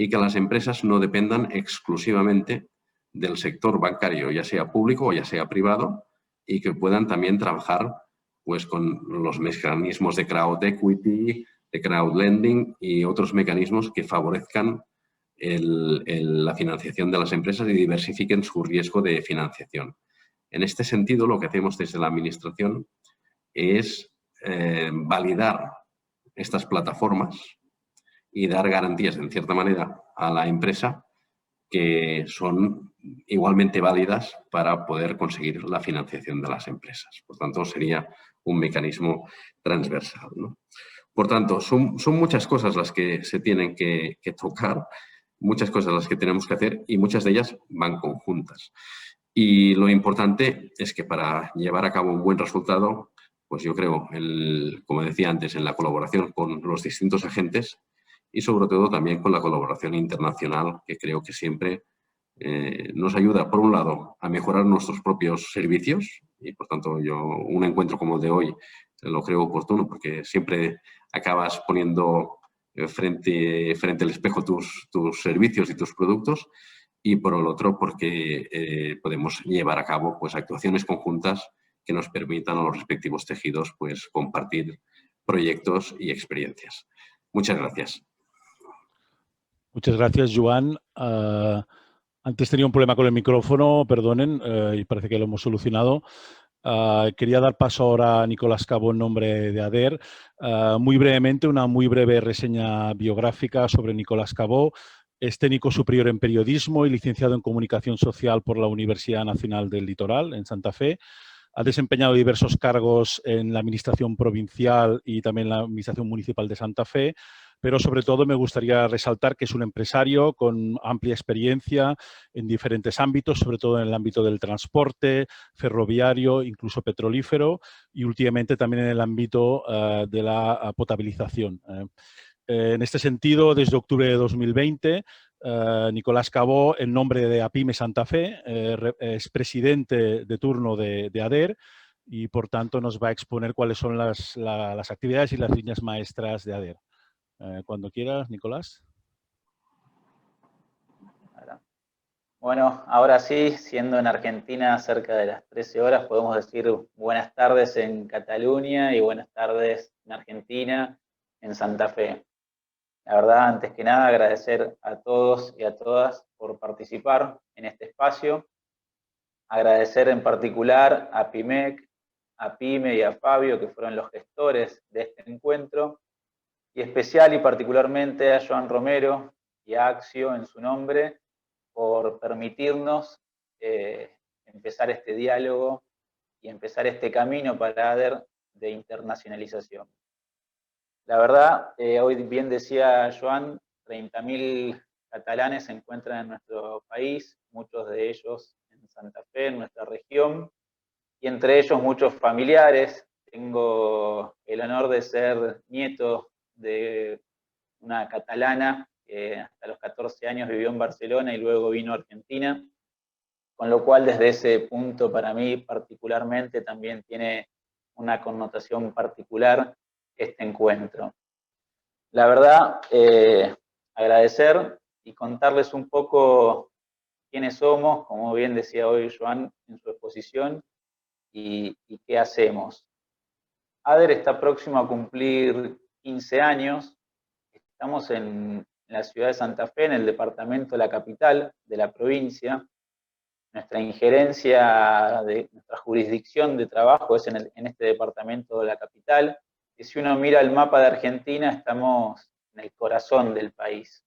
y que las empresas no dependan exclusivamente del sector bancario, ya sea público o ya sea privado, y que puedan también trabajar pues, con los mecanismos de crowd equity, de crowd lending y otros mecanismos que favorezcan la financiación de las empresas y diversifiquen su riesgo de financiación. En este sentido, lo que hacemos desde la Administración es validar estas plataformas y dar garantías, en cierta manera, a la empresa que son igualmente válidas para poder conseguir la financiación de las empresas. Por tanto, sería un mecanismo transversal, ¿no? Por tanto, son muchas cosas las que se tienen que tocar, muchas cosas las que tenemos que hacer y muchas de ellas van conjuntas. Y lo importante es que para llevar a cabo un buen resultado, pues yo creo, como decía antes, en la colaboración con los distintos agentes y sobre todo también con la colaboración internacional, que creo que siempre nos ayuda, por un lado, a mejorar nuestros propios servicios y, por tanto, un encuentro como el de hoy lo creo oportuno porque siempre acabas poniendo frente al espejo tus servicios y tus productos, y por el otro porque podemos llevar a cabo pues, actuaciones conjuntas que nos permitan a los respectivos tejidos pues, compartir proyectos y experiencias. Muchas gracias. Muchas gracias, Joan. Antes tenía un problema con el micrófono, perdonen, y parece que lo hemos solucionado. Quería dar paso ahora a Nicolás Cabó en nombre de ADER. Muy brevemente, una muy breve reseña biográfica sobre Nicolás Cabó. Es técnico superior en periodismo y licenciado en comunicación social por la Universidad Nacional del Litoral, en Santa Fe. Ha desempeñado diversos cargos en la administración provincial y también en la administración municipal de Santa Fe, pero sobre todo me gustaría resaltar que es un empresario con amplia experiencia en diferentes ámbitos, sobre todo en el ámbito del transporte, ferroviario, incluso petrolífero, y últimamente también en el ámbito de la potabilización. En este sentido, desde octubre de 2020, Nicolás Cabó, en nombre de APIME Santa Fe, es presidente de turno de ADER y, por tanto, nos va a exponer cuáles son las actividades y las líneas maestras de ADER. Cuando quieras, Nicolás. Bueno, ahora sí, siendo en Argentina cerca de las 13 horas, podemos decir buenas tardes en Cataluña y buenas tardes en Argentina, en Santa Fe. La verdad, antes que nada, agradecer a todos y a todas por participar en este espacio. Agradecer en particular a PIMEC, a PYME y a Fabio, que fueron los gestores de este encuentro, y especial y particularmente a Joan Romero y a Axio en su nombre, por permitirnos empezar este diálogo y empezar este camino para ADER de internacionalización. La verdad, hoy bien decía Joan, 30.000 catalanes se encuentran en nuestro país, muchos de ellos en Santa Fe, en nuestra región, y entre ellos muchos familiares. Tengo el honor de ser nieto de una catalana que hasta los 14 años vivió en Barcelona y luego vino a Argentina, con lo cual desde ese punto para mí particularmente también tiene una connotación particular este encuentro. La verdad, agradecer y contarles un poco quiénes somos, como bien decía hoy Joan en su exposición, y qué hacemos. ADER está próximo a cumplir 15 años. Estamos en la ciudad de Santa Fe, en el departamento de la capital de la provincia. Nuestra injerencia, nuestra jurisdicción de trabajo es en este departamento de la capital. Y si uno mira el mapa de Argentina, estamos en el corazón del país.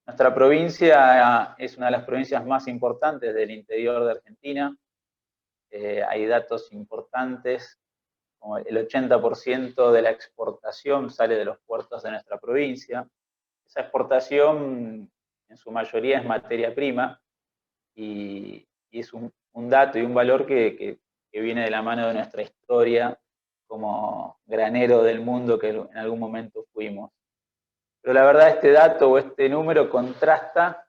Nuestra provincia es una de las provincias más importantes del interior de Argentina. Hay datos importantes, como el 80% de la exportación sale de los puertos de nuestra provincia. Esa exportación en su mayoría es materia prima y es un dato y un valor que viene de la mano de nuestra historia como granero del mundo que en algún momento fuimos. Pero la verdad este dato o este número contrasta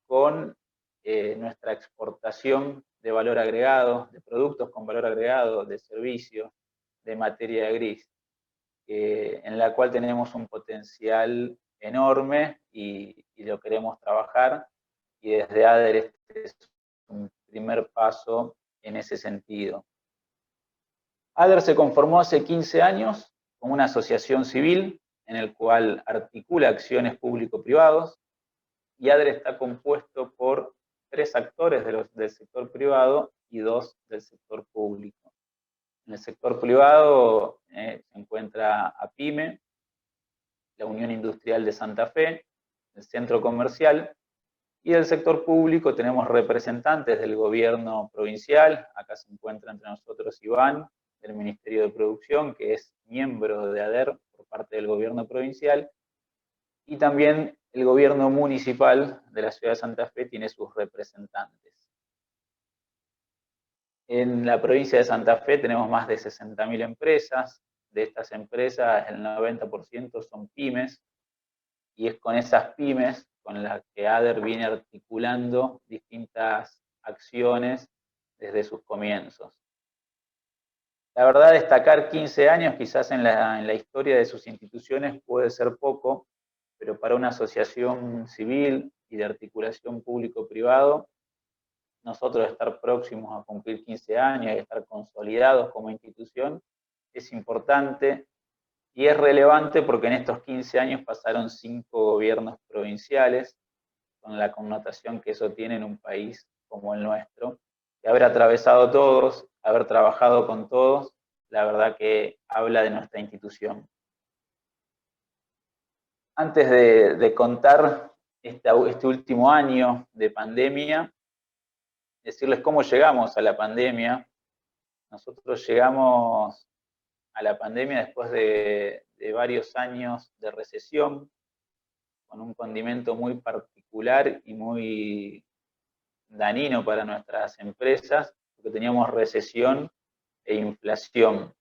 con nuestra exportación de valor agregado, de productos con valor agregado, de servicios, de materia gris, en la cual tenemos un potencial enorme y lo queremos trabajar, y desde ADER este es un primer paso en ese sentido. ADER se conformó hace 15 años como una asociación civil en el cual articula acciones público-privados, y ADER está compuesto por 3 actores del sector privado y 2 del sector público. En el sector privado se encuentra APIME, la Unión Industrial de Santa Fe, el Centro Comercial, y del sector público tenemos representantes del gobierno provincial. Acá se encuentra entre nosotros Iván, del Ministerio de Producción, que es miembro de ADER por parte del gobierno provincial, y también el gobierno municipal de la ciudad de Santa Fe tiene sus representantes. En la provincia de Santa Fe tenemos más de 60.000 empresas. De estas empresas, el 90% son pymes, y es con esas pymes con las que ADER viene articulando distintas acciones desde sus comienzos. La verdad, destacar 15 años quizás en la historia de sus instituciones puede ser poco, pero para una asociación civil y de articulación público-privado, nosotros estar próximos a cumplir 15 años y estar consolidados como institución es importante y es relevante porque en estos 15 años pasaron 5 gobiernos provinciales, con la connotación que eso tiene en un país como el nuestro, y haber atravesado todos, haber trabajado con todos, la verdad que habla de nuestra institución. Antes de contar este último año de pandemia, decirles cómo llegamos a la pandemia. Nosotros llegamos a la pandemia después de varios años de recesión, con un condimento muy particular y muy dañino para nuestras empresas, porque teníamos recesión e inflación,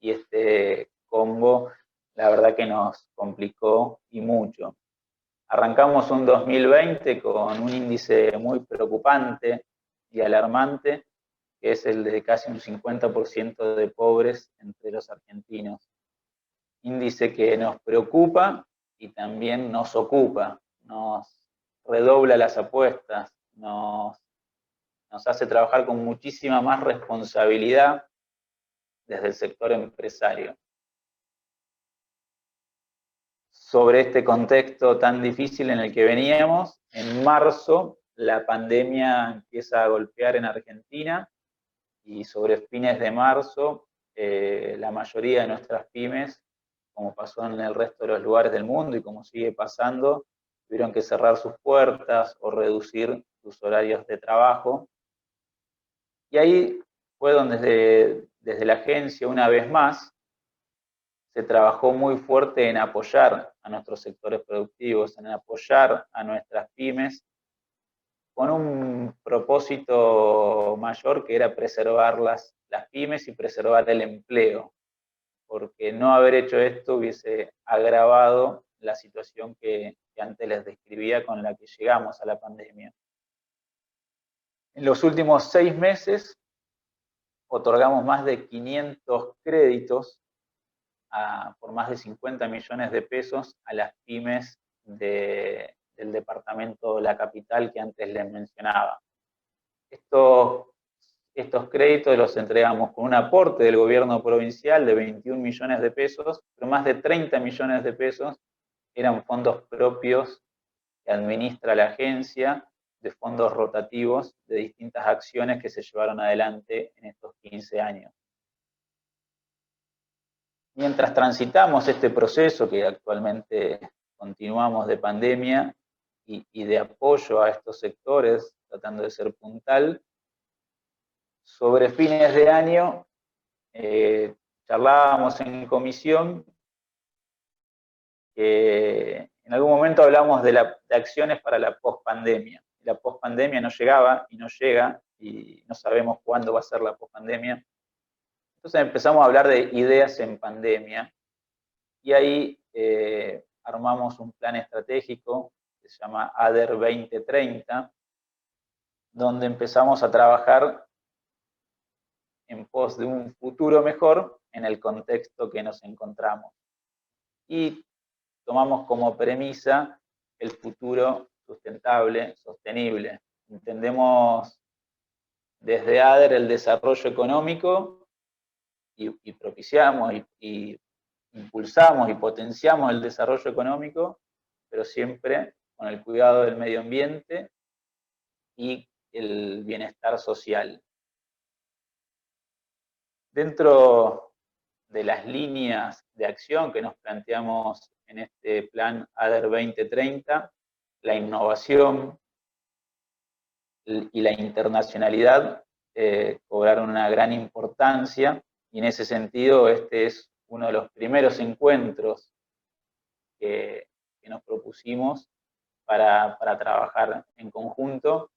y este combo la verdad que nos complicó y mucho. Arrancamos un 2020 con un índice muy preocupante y alarmante, que es el de casi un 50% de pobres entre los argentinos. Índice que nos preocupa y también nos ocupa, nos redobla las apuestas, nos hace trabajar con muchísima más responsabilidad desde el sector empresario. Sobre este contexto tan difícil en el que veníamos, en marzo la pandemia empieza a golpear en Argentina, y sobre fines de marzo la mayoría de nuestras pymes, como pasó en el resto de los lugares del mundo y como sigue pasando, tuvieron que cerrar sus puertas o reducir sus horarios de trabajo. Y ahí fue donde desde la agencia, una vez más, se trabajó muy fuerte en apoyar a nuestros sectores productivos, en apoyar a nuestras pymes, con un propósito mayor que era preservar las pymes y preservar el empleo, porque no haber hecho esto hubiese agravado la situación que antes les describía con la que llegamos a la pandemia. En los últimos 6 meses otorgamos más de 500 créditos por más de 50 millones de pesos a las pymes del departamento de la capital que antes les mencionaba. Estos créditos los entregamos con un aporte del gobierno provincial de 21 millones de pesos, pero más de 30 millones de pesos eran fondos propios que administra la agencia, de fondos rotativos de distintas acciones que se llevaron adelante en estos 15 años. Mientras transitamos este proceso que actualmente continuamos de pandemia y de apoyo a estos sectores, tratando de ser puntual, sobre fines de año charlábamos en comisión que En algún momento hablamos de acciones para la pospandemia. La pospandemia no llegaba y no llega, y no sabemos cuándo va a ser la pospandemia. Entonces empezamos a hablar de ideas en pandemia, y ahí armamos un plan estratégico que se llama ADER 2030, donde empezamos a trabajar en pos de un futuro mejor en el contexto que nos encontramos. Y tomamos como premisa el futuro sustentable, sostenible. Entendemos desde ADER el desarrollo económico y propiciamos y impulsamos y potenciamos el desarrollo económico, pero siempre con el cuidado del medio ambiente y el bienestar social. Dentro de las líneas de acción que nos planteamos en este plan ADER 2030, la innovación y la internacionalidad cobraron una gran importancia, y en ese sentido este es uno de los primeros encuentros que nos propusimos para trabajar en conjunto,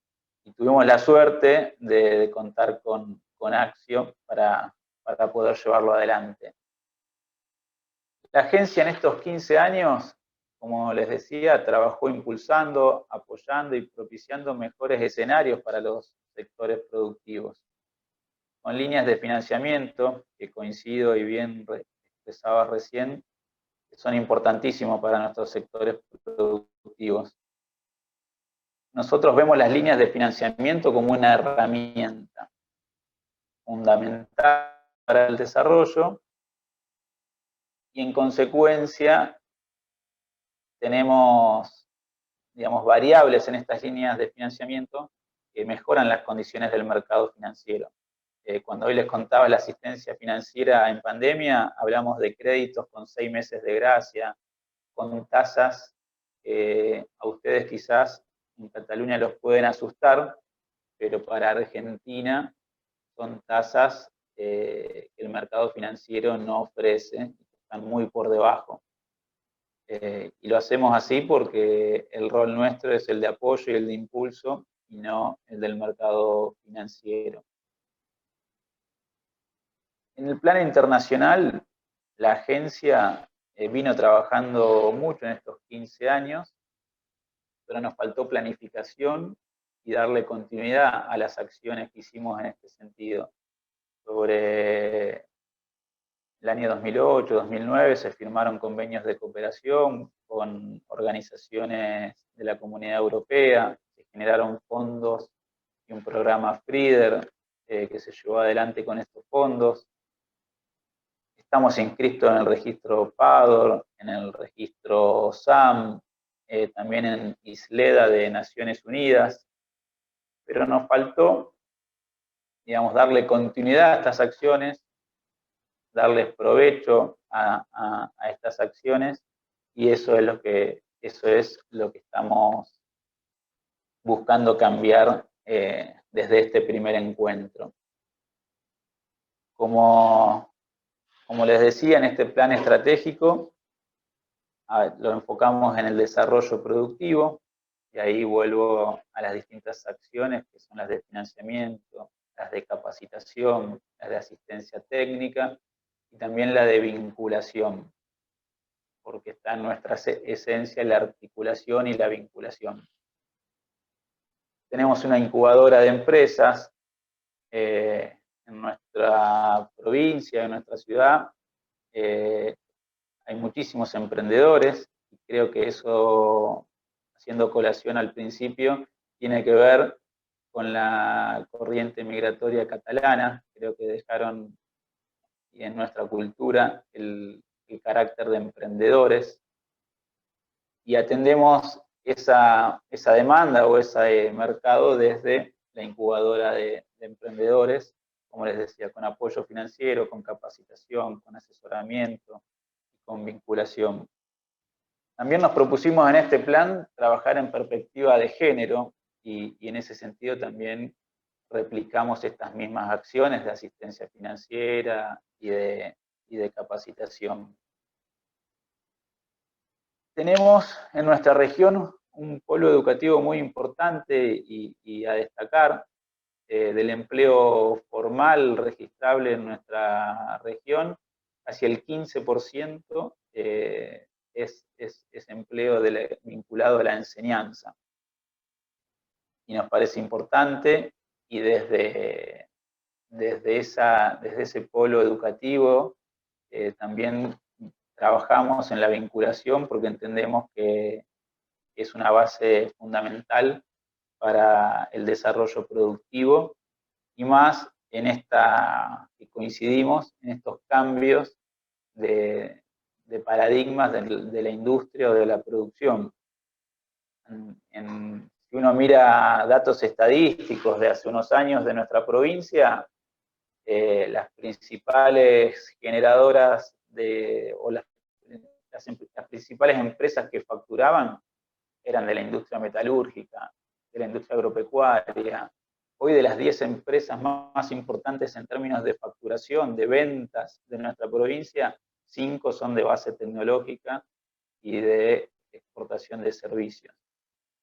y tuvimos la suerte de contar con Axio para poder llevarlo adelante. La agencia en estos 15 años, como les decía, trabajó impulsando, apoyando y propiciando mejores escenarios para los sectores productivos, con líneas de financiamiento, que coincido y bien expresaba recién, que son importantísimos para nuestros sectores productivos. Nosotros vemos las líneas de financiamiento como una herramienta fundamental para el desarrollo, y en consecuencia tenemos, digamos, variables en estas líneas de financiamiento que mejoran las condiciones del mercado financiero. Cuando hoy les contaba la asistencia financiera en pandemia, hablamos de créditos con 6 meses de gracia, con tasas a ustedes quizás en Cataluña los pueden asustar, pero para Argentina son tasas que el mercado financiero no ofrece, están muy por debajo. Y lo hacemos así porque el rol nuestro es el de apoyo y el de impulso, y no el del mercado financiero. En el plano internacional, la agencia vino trabajando mucho en estos 15 años, pero nos faltó planificación y darle continuidad a las acciones que hicimos en este sentido. Sobre el año 2008-2009 se firmaron convenios de cooperación con organizaciones de la Comunidad Europea, se generaron fondos y un programa FRIDER que se llevó adelante con estos fondos. Estamos inscritos en el registro PADOR, en el registro SAM, también en ISLEDA de Naciones Unidas, pero nos faltó, digamos, darle continuidad a estas acciones, darles provecho a estas acciones, y eso es lo que estamos buscando cambiar desde este primer encuentro. Como les decía, en este plan estratégico lo enfocamos en el desarrollo productivo, y ahí vuelvo a las distintas acciones que son las de financiamiento, las de capacitación, las de asistencia técnica y también la de vinculación, porque está en nuestra esencia la articulación y la vinculación. Tenemos una incubadora de empresas en nuestra provincia, en nuestra ciudad. Hay muchísimos emprendedores, y creo que eso, haciendo colación al principio, tiene que ver con la corriente migratoria catalana. Creo que dejaron en nuestra cultura el carácter de emprendedores, y atendemos esa demanda o ese mercado desde la incubadora de emprendedores, como les decía, con apoyo financiero, con capacitación, con asesoramiento, con vinculación. También nos propusimos en este plan trabajar en perspectiva de género, y en ese sentido también replicamos estas mismas acciones de asistencia financiera y de capacitación. tenemos en nuestra región un polo educativo muy importante y a destacar. Del empleo formal registrable en nuestra región, casi el 15% es empleo vinculado a la enseñanza. Y nos parece importante, y desde ese polo educativo también trabajamos en la vinculación porque entendemos que es una base fundamental para el desarrollo productivo, y más en que coincidimos en estos cambios de paradigmas de la industria o de la producción. Si uno mira datos estadísticos de hace unos años de nuestra provincia, las principales generadoras las principales empresas que facturaban eran de la industria metalúrgica, de la industria agropecuaria. Hoy, de las 10 empresas más importantes en términos de facturación, de ventas de nuestra provincia, 5 son de base tecnológica y de exportación de servicios.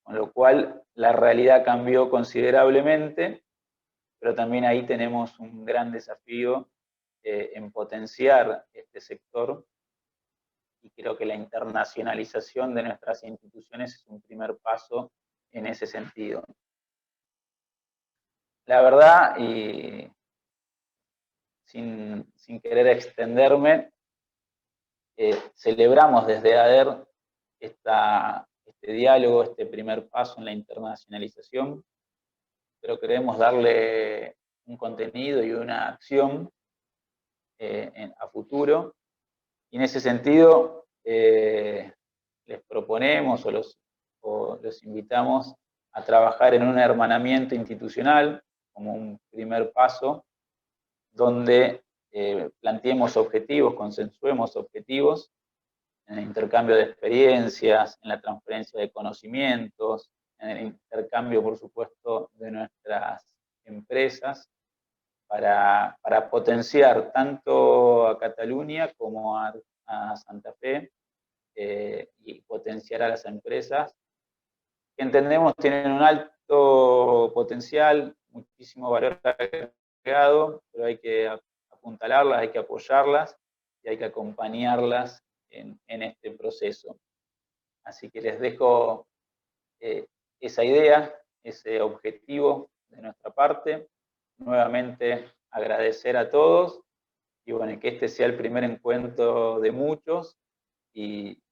Con lo cual, la realidad cambió considerablemente, pero también ahí tenemos un gran desafío en potenciar este sector, y creo que la internacionalización de nuestras instituciones es un primer paso en ese sentido. La verdad, y sin querer extenderme, celebramos desde ADER este diálogo, este primer paso en la internacionalización, pero queremos darle un contenido y una acción a futuro. Y en ese sentido, les proponemos o los invitamos a trabajar en un hermanamiento institucional como un primer paso, donde planteemos objetivos, consensuemos objetivos en el intercambio de experiencias, en la transferencia de conocimientos, en el intercambio, por supuesto, de nuestras empresas, para potenciar tanto a Cataluña como a Santa Fe, y potenciar a las empresas que entendemos tienen un alto potencial, muchísimo valor agregado, pero hay que apuntalarlas, hay que apoyarlas y hay que acompañarlas en este proceso. Así que les dejo esa idea, ese objetivo de nuestra parte. Nuevamente agradecer a todos, y bueno, que este sea el primer encuentro de muchos, y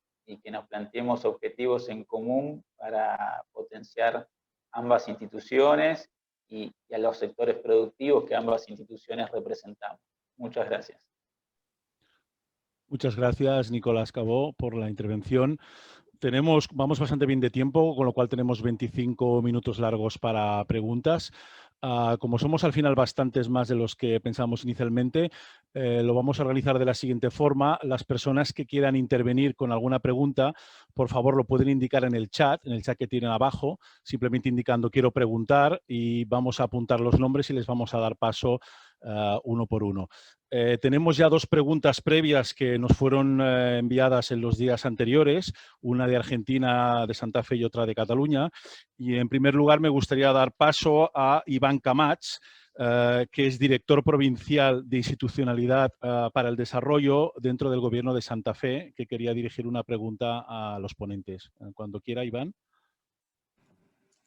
que nos planteemos objetivos en común para potenciar ambas instituciones y a los sectores productivos que ambas instituciones representamos. Muchas gracias. Muchas gracias, Nicolás Cabó, por la intervención. Vamos bastante bien de tiempo, con lo cual tenemos 25 minutos largos para preguntas. Como somos al final bastantes más de los que pensamos inicialmente, lo vamos a realizar de la siguiente forma. Las personas que quieran intervenir con alguna pregunta, por favor lo pueden indicar en el chat que tienen abajo, simplemente indicando quiero preguntar, y vamos a apuntar los nombres y les vamos a dar paso uno por uno. Tenemos ya 2 preguntas previas que nos fueron enviadas en los días anteriores, una de Argentina, de Santa Fe, y otra de Cataluña. Y en primer lugar me gustaría dar paso a Iván Camats, que es director provincial de institucionalidad para el desarrollo dentro del Gobierno de Santa Fe, que quería dirigir una pregunta a los ponentes. Cuando quiera, Iván.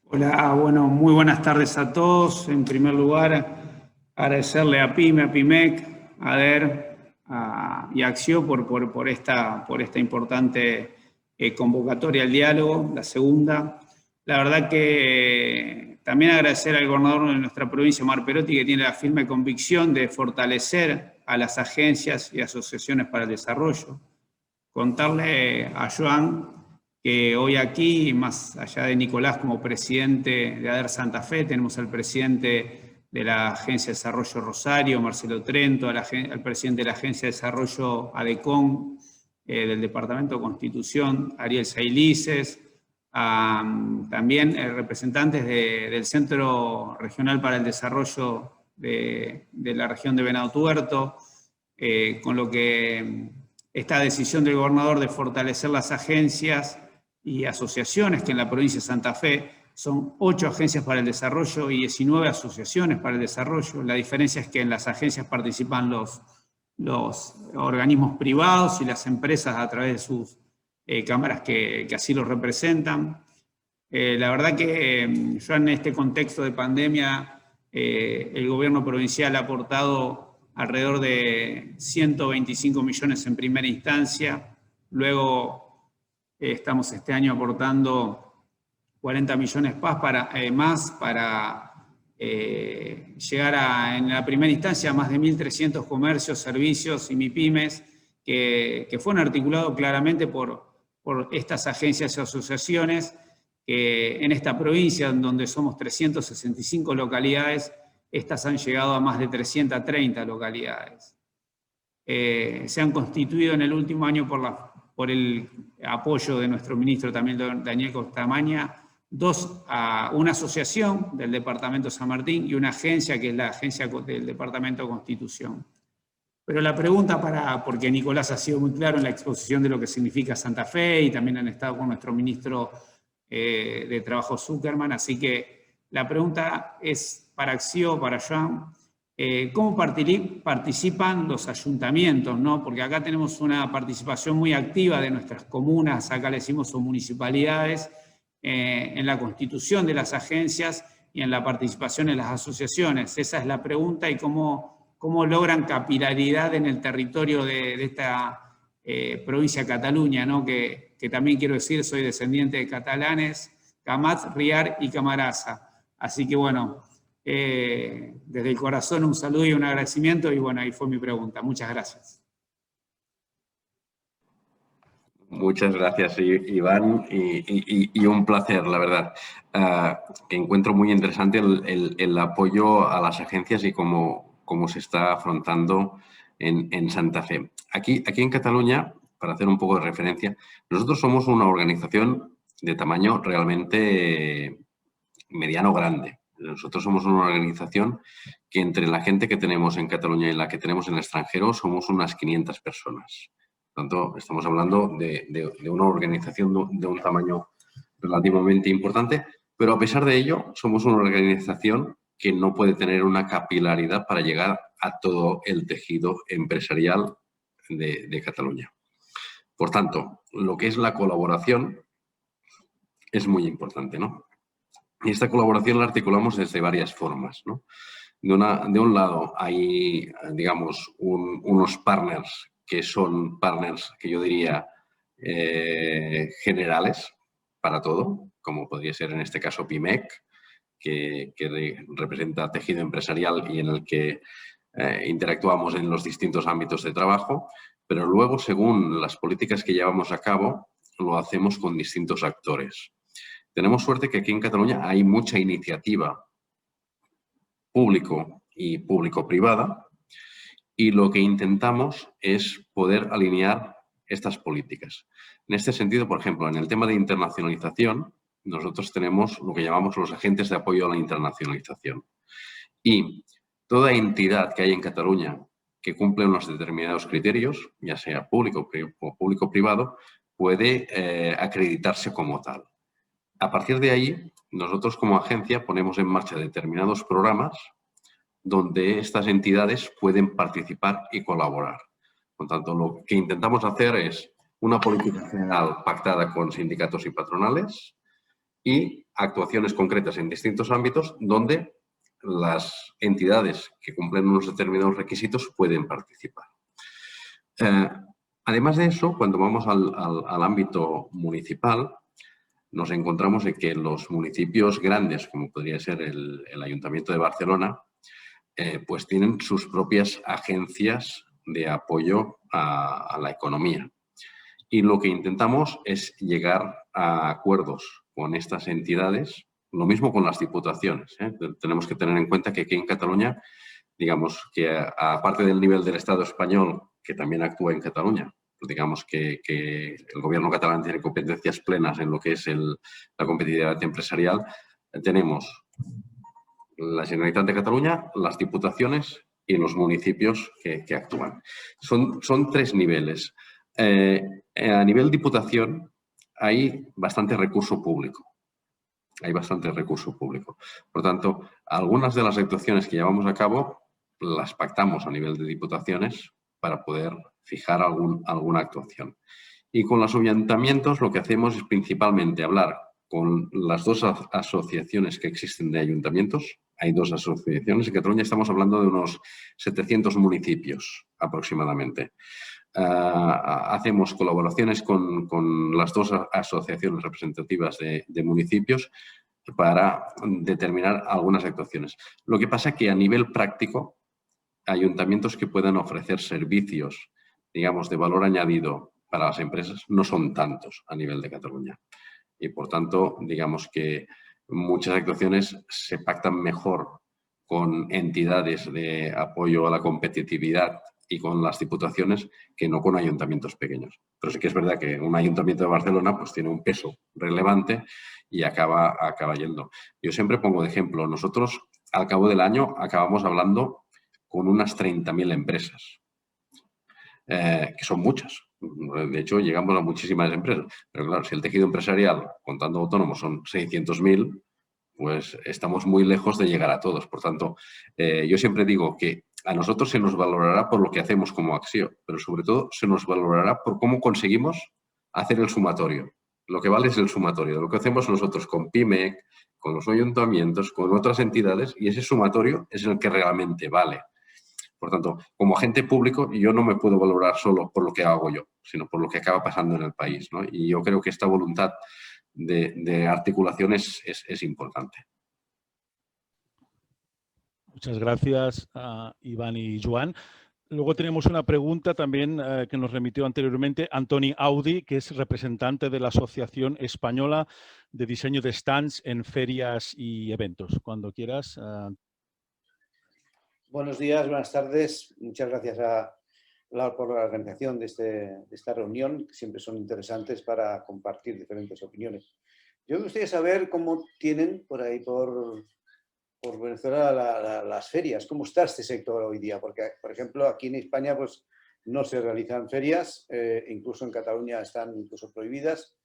Hola, bueno, muy buenas tardes a todos. En primer lugar, agradecerle a PYME, a PYMEC, a ADER y a Axio por esta importante convocatoria al diálogo, la segunda. La verdad que también agradecer al gobernador de nuestra provincia, Omar Perotti, que tiene la firme convicción de fortalecer a las agencias y asociaciones para el desarrollo. Contarle a Joan que hoy aquí, más allá de Nicolás como presidente de ADER Santa Fe, tenemos al presidente de la Agencia de Desarrollo Rosario, Marcelo Trento, al presidente de la Agencia de Desarrollo ADECON, del Departamento de Constitución, Ariel Sailices, también representantes del Centro Regional para el Desarrollo de la región de Venado Tuerto, con lo que esta decisión del gobernador de fortalecer las agencias y asociaciones, que en la provincia de Santa Fe son 8 agencias para el desarrollo y 19 asociaciones para el desarrollo. La diferencia es que en las agencias participan los organismos privados y las empresas a través de sus cámaras que así los representan. La verdad que ya en este contexto de pandemia, el gobierno provincial ha aportado alrededor de 125 millones en primera instancia. Luego estamos este año aportando 40 millones más para llegar en la primera instancia a más de 1.300 comercios, servicios y MIPYMES que fueron articulados claramente por estas agencias y asociaciones que en esta provincia, donde somos 365 localidades, estas han llegado a más de 330 localidades. Se han constituido en el último año por el apoyo de nuestro ministro también, Daniel Costamaña, una asociación del Departamento San Martín y una agencia que es la agencia del Departamento de Constitución. Pero la pregunta porque Nicolás ha sido muy claro en la exposición de lo que significa Santa Fe y también han estado con nuestro ministro de Trabajo Zuckerman, así que la pregunta es para Acció, para Joan, ¿cómo participan los ayuntamientos, ¿no? Porque acá tenemos una participación muy activa de nuestras comunas, acá le decimos son municipalidades, en la constitución de las agencias y en la participación en las asociaciones. Esa es la pregunta y cómo logran capilaridad en el territorio de esta provincia de Cataluña, ¿no? Que también quiero decir, soy descendiente de catalanes, Camats, Riar y Camarasa. Así que bueno, desde el corazón un saludo y un agradecimiento y bueno, ahí fue mi pregunta. Muchas gracias. Muchas gracias, Iván, y un placer, la verdad. Que encuentro muy interesante el apoyo a las agencias y cómo se está afrontando en Santa Fe. Aquí en Cataluña, para hacer un poco de referencia, nosotros somos una organización de tamaño realmente mediano grande. Nosotros somos una organización que entre la gente que tenemos en Cataluña y la que tenemos en el extranjero somos unas 500 personas. Por tanto, estamos hablando de una organización de un tamaño relativamente importante, pero a pesar de ello, somos una organización que no puede tener una capilaridad para llegar a todo el tejido empresarial de Cataluña. Por tanto, lo que es la colaboración es muy importante, ¿no? Y esta colaboración la articulamos desde varias formas, ¿no? De un lado hay, digamos, unos partners que son partners que yo diría generales para todo, como podría ser en este caso PIMEC, que representa tejido empresarial y en el que interactuamos en los distintos ámbitos de trabajo, pero luego, según las políticas que llevamos a cabo, lo hacemos con distintos actores. Tenemos suerte que aquí en Cataluña hay mucha iniciativa público y público-privada y lo que intentamos es poder alinear estas políticas. En este sentido, por ejemplo, en el tema de internacionalización, nosotros tenemos lo que llamamos los agentes de apoyo a la internacionalización. Y toda entidad que hay en Cataluña que cumple unos determinados criterios, ya sea público o público-privado, puede acreditarse como tal. A partir de ahí, nosotros como agencia ponemos en marcha determinados programas donde estas entidades pueden participar y colaborar. Por tanto, lo que intentamos hacer es una política general pactada con sindicatos y patronales y actuaciones concretas en distintos ámbitos donde las entidades que cumplen unos determinados requisitos pueden participar. Además de eso, cuando vamos al ámbito municipal, nos encontramos en que los municipios grandes, como podría ser el Ayuntamiento de Barcelona, pues tienen sus propias agencias de apoyo a la economía. Y lo que intentamos es llegar a acuerdos con estas entidades, lo mismo con las diputaciones. Tenemos que tener en cuenta que aquí en Cataluña, digamos que aparte del nivel del Estado español, que también actúa en Cataluña, digamos que el gobierno catalán tiene competencias plenas en lo que es la competitividad empresarial, tenemos la Generalitat de Cataluña, las diputaciones y los municipios que actúan. Son 3 niveles. A nivel diputación hay bastante recurso público. Hay bastante recurso público. Por tanto, algunas de las actuaciones que llevamos a cabo las pactamos a nivel de diputaciones para poder fijar alguna actuación. Y con los ayuntamientos lo que hacemos es principalmente hablar con las dos asociaciones que existen de ayuntamientos. Hay dos asociaciones. En Cataluña estamos hablando de unos 700 municipios aproximadamente. Hacemos colaboraciones con las dos asociaciones representativas de municipios para determinar algunas actuaciones. Lo que pasa es que a nivel práctico, ayuntamientos que puedan ofrecer servicios, digamos, de valor añadido para las empresas no son tantos a nivel de Cataluña. Y por tanto, digamos que muchas actuaciones se pactan mejor con entidades de apoyo a la competitividad y con las diputaciones que no con ayuntamientos pequeños. Pero sí que es verdad que un ayuntamiento de Barcelona pues tiene un peso relevante y acaba yendo. Yo siempre pongo de ejemplo, nosotros al cabo del año acabamos hablando con unas 30.000 empresas, que son muchas. De hecho, llegamos a muchísimas empresas. Pero claro, si el tejido empresarial, contando autónomos, son 600.000, pues estamos muy lejos de llegar a todos. Por tanto, yo siempre digo que a nosotros se nos valorará por lo que hacemos como acción, pero sobre todo se nos valorará por cómo conseguimos hacer el sumatorio. Lo que vale es el sumatorio de lo que hacemos nosotros con PIMEC, con los ayuntamientos, con otras entidades, y ese sumatorio es el que realmente vale. Por tanto, como agente público, yo no me puedo valorar solo por lo que hago yo, sino por lo que acaba pasando en el país, ¿no? Y yo creo que esta voluntad de articulación es importante. Muchas gracias, Iván y Joan. Luego tenemos una pregunta también que nos remitió anteriormente Antoni Audi, que es representante de la Asociación Española de Diseño de Stands en Ferias y Eventos. Cuando quieras. Buenos días, buenas tardes. Muchas gracias por la organización de esta reunión, que siempre son interesantes para compartir diferentes opiniones. Yo me gustaría saber cómo tienen por ahí, por Venezuela, las ferias. ¿Cómo está este sector hoy día? Porque, por ejemplo, aquí en España pues, no se realizan ferias, incluso en Cataluña están incluso prohibidas.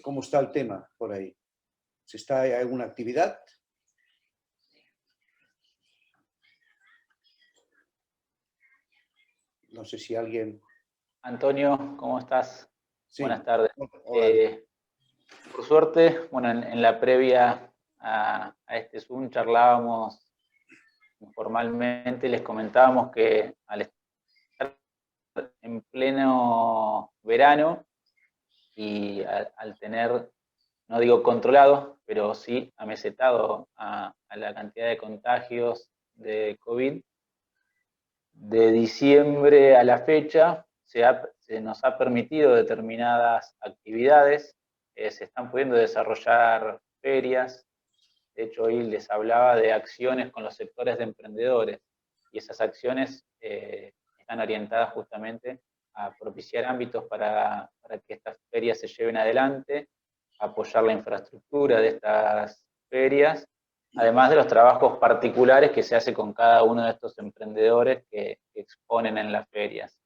¿Cómo está el tema por ahí? ¿Hay alguna actividad? No sé si alguien... Antonio, ¿cómo estás? Sí. Buenas tardes. Hola. Por suerte, bueno, en la previa a este Zoom charlábamos informalmente, les comentábamos que al estar en pleno verano y al tener, no digo controlado, pero sí amesetado a la cantidad de contagios de COVID, de diciembre a la fecha se nos ha permitido determinadas actividades, se están pudiendo desarrollar ferias. De hecho, hoy les hablaba de acciones con los sectores de emprendedores, y esas acciones están orientadas justamente a propiciar ámbitos para que estas ferias se lleven adelante, apoyar la infraestructura de estas ferias, además de los trabajos particulares que se hace con cada uno de estos emprendedores que exponen en las ferias.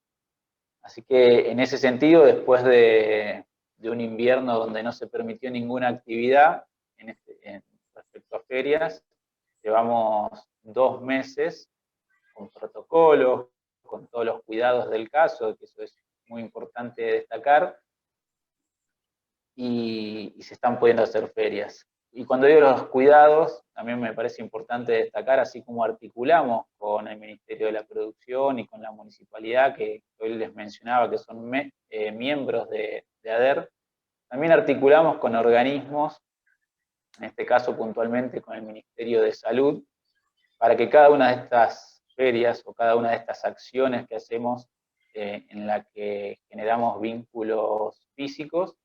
Así que en ese sentido, después de un invierno donde no se permitió ninguna actividad respecto a ferias, llevamos 2 meses con protocolos, con todos los cuidados del caso, que eso es muy importante destacar, y se están pudiendo hacer ferias. Y cuando digo los cuidados, también me parece importante destacar, así como articulamos con el Ministerio de la Producción y con la Municipalidad, que hoy les mencionaba que son miembros de ADER, también articulamos con organismos, en este caso puntualmente con el Ministerio de Salud, para que cada una de estas ferias o cada una de estas acciones que hacemos en la que generamos vínculos físicos,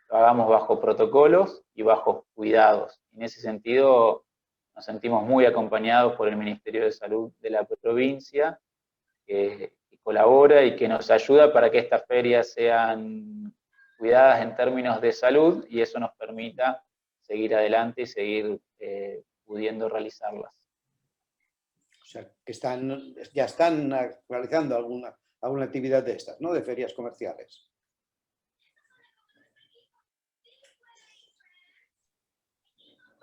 lo hagamos bajo protocolos y bajo cuidados. En ese sentido, nos sentimos muy acompañados por el Ministerio de Salud de la provincia, que colabora y que nos ayuda para que estas ferias sean cuidadas en términos de salud, y eso nos permita seguir adelante y seguir pudiendo realizarlas. O sea, que ya están realizando alguna actividad de estas, ¿no? De ferias comerciales.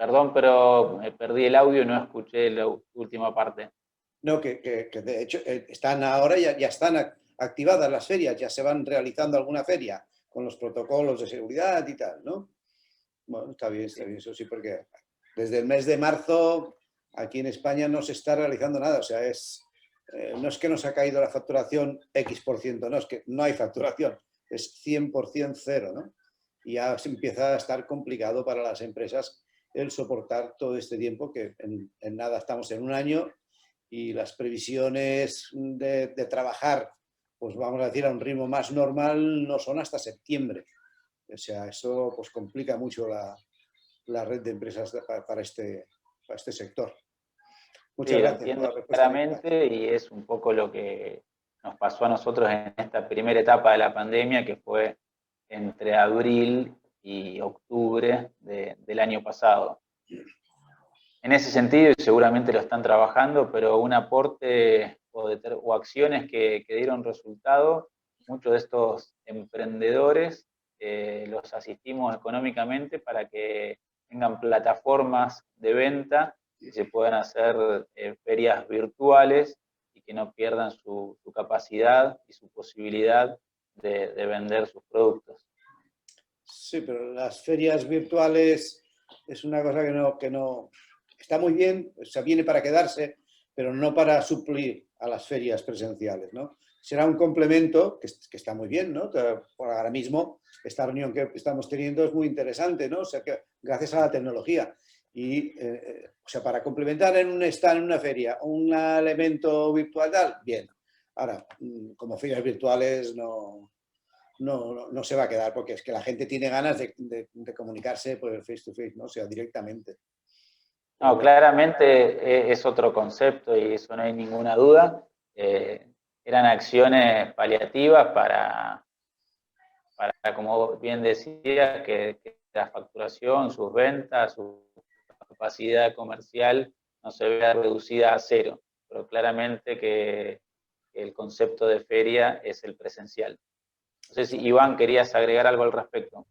Perdón, pero me perdí el audio y no escuché la última parte. No, que de hecho están ahora, ya están activadas las ferias, ya se van realizando alguna feria con los protocolos de seguridad y tal, ¿no? Bueno, está bien, eso sí, porque desde el mes de marzo aquí en España no se está realizando nada, o sea, no es que nos ha caído la facturación X%, no, es que no hay facturación, es 100% cero, ¿no? Y ya se empieza a estar complicado para las empresas el soportar todo este tiempo, que en nada estamos en un año, y las previsiones de trabajar, pues vamos a decir, a un ritmo más normal no son hasta septiembre. O sea, eso pues complica mucho la red de empresas para este sector. Muchas Sí, lo gracias por la entiendo respuesta. claramente y es un poco lo que nos pasó a nosotros en esta primera etapa de la pandemia, que fue entre abril y octubre del año pasado. En ese sentido, y seguramente lo están trabajando, pero un aporte o acciones que dieron resultado, muchos de estos emprendedores los asistimos económicamente para que tengan plataformas de venta y se puedan hacer ferias virtuales y que no pierdan su capacidad y su posibilidad de vender sus productos. Sí, pero las ferias virtuales es una cosa que no está muy bien, o sea, viene para quedarse, pero no para suplir a las ferias presenciales, ¿no? Será un complemento que está muy bien, ¿no? Por ahora mismo esta reunión que estamos teniendo es muy interesante, ¿no? O sea, que gracias a la tecnología y, o sea, para complementar en un stand, en una feria, un elemento virtual tal, bien. Ahora, como ferias virtuales no se va a quedar, porque es que la gente tiene ganas de comunicarse por el face to face, ¿no? O sea, directamente. No, claramente es otro concepto y eso no hay ninguna duda. Eran acciones paliativas para, como bien decía, que la facturación, sus ventas, su capacidad comercial no se vea reducida a cero, pero claramente que el concepto de feria es el presencial. No sé si, Iván, querías agregar algo al respecto.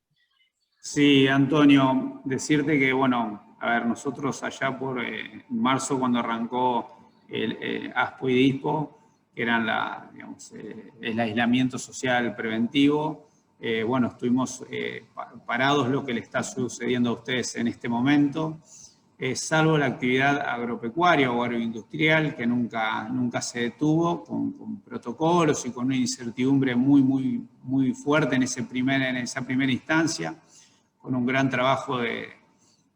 Sí, Antonio, decirte que, bueno, a ver, nosotros allá por marzo, cuando arrancó el ASPO y DISPO, que eran el aislamiento social preventivo, bueno, estuvimos parados, lo que le está sucediendo a ustedes en este momento, salvo la actividad agropecuaria o agroindustrial, que nunca se detuvo, con protocolos y con una incertidumbre muy fuerte en esa primera instancia, con un gran trabajo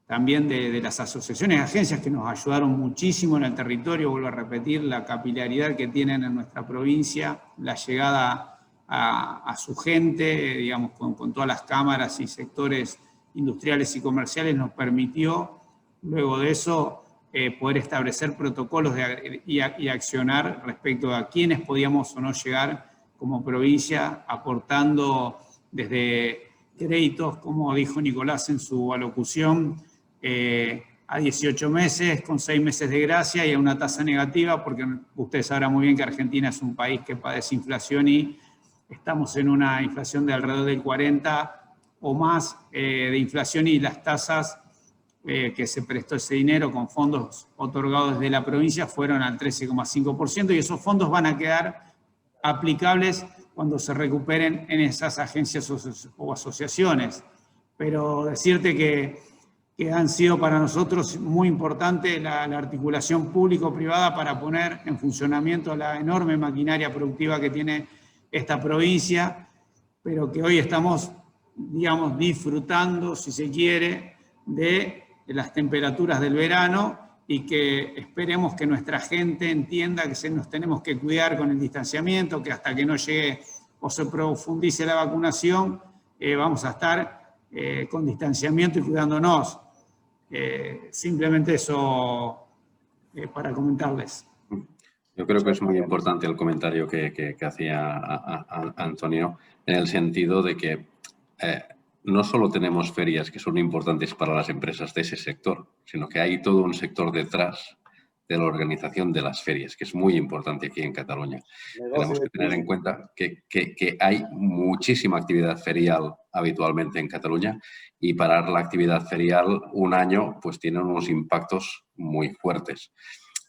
también de las asociaciones y agencias que nos ayudaron muchísimo en el territorio. Vuelvo a repetir, la capilaridad que tienen en nuestra provincia, la llegada a su gente, digamos, con todas las cámaras y sectores industriales y comerciales, nos permitió, luego de eso, poder establecer protocolos y accionar respecto a quiénes podíamos o no llegar como provincia, aportando desde créditos, como dijo Nicolás en su alocución, a 18 meses, con 6 meses de gracia y a una tasa negativa, porque ustedes sabrán muy bien que Argentina es un país que padece inflación y estamos en una inflación de alrededor del 40 o más de inflación, y las tasas que se prestó ese dinero con fondos otorgados desde la provincia fueron al 13,5%, y esos fondos van a quedar aplicables cuando se recuperen en esas agencias o asociaciones. Pero decirte que han sido para nosotros muy importante la articulación público-privada para poner en funcionamiento la enorme maquinaria productiva que tiene esta provincia, pero que hoy estamos, digamos, disfrutando, si se quiere, de las temperaturas del verano, y que esperemos que nuestra gente entienda que nos tenemos que cuidar con el distanciamiento, que hasta que no llegue o se profundice la vacunación, vamos a estar con distanciamiento y cuidándonos. Simplemente eso para comentarles. Yo creo que es muy importante el comentario que hacía Antonio, en el sentido de que no solo tenemos ferias que son importantes para las empresas de ese sector, sino que hay todo un sector detrás de la organización de las ferias, que es muy importante aquí en Cataluña. Tenemos que tener en cuenta que hay muchísima actividad ferial habitualmente en Cataluña y parar la actividad ferial un año pues tiene unos impactos muy fuertes.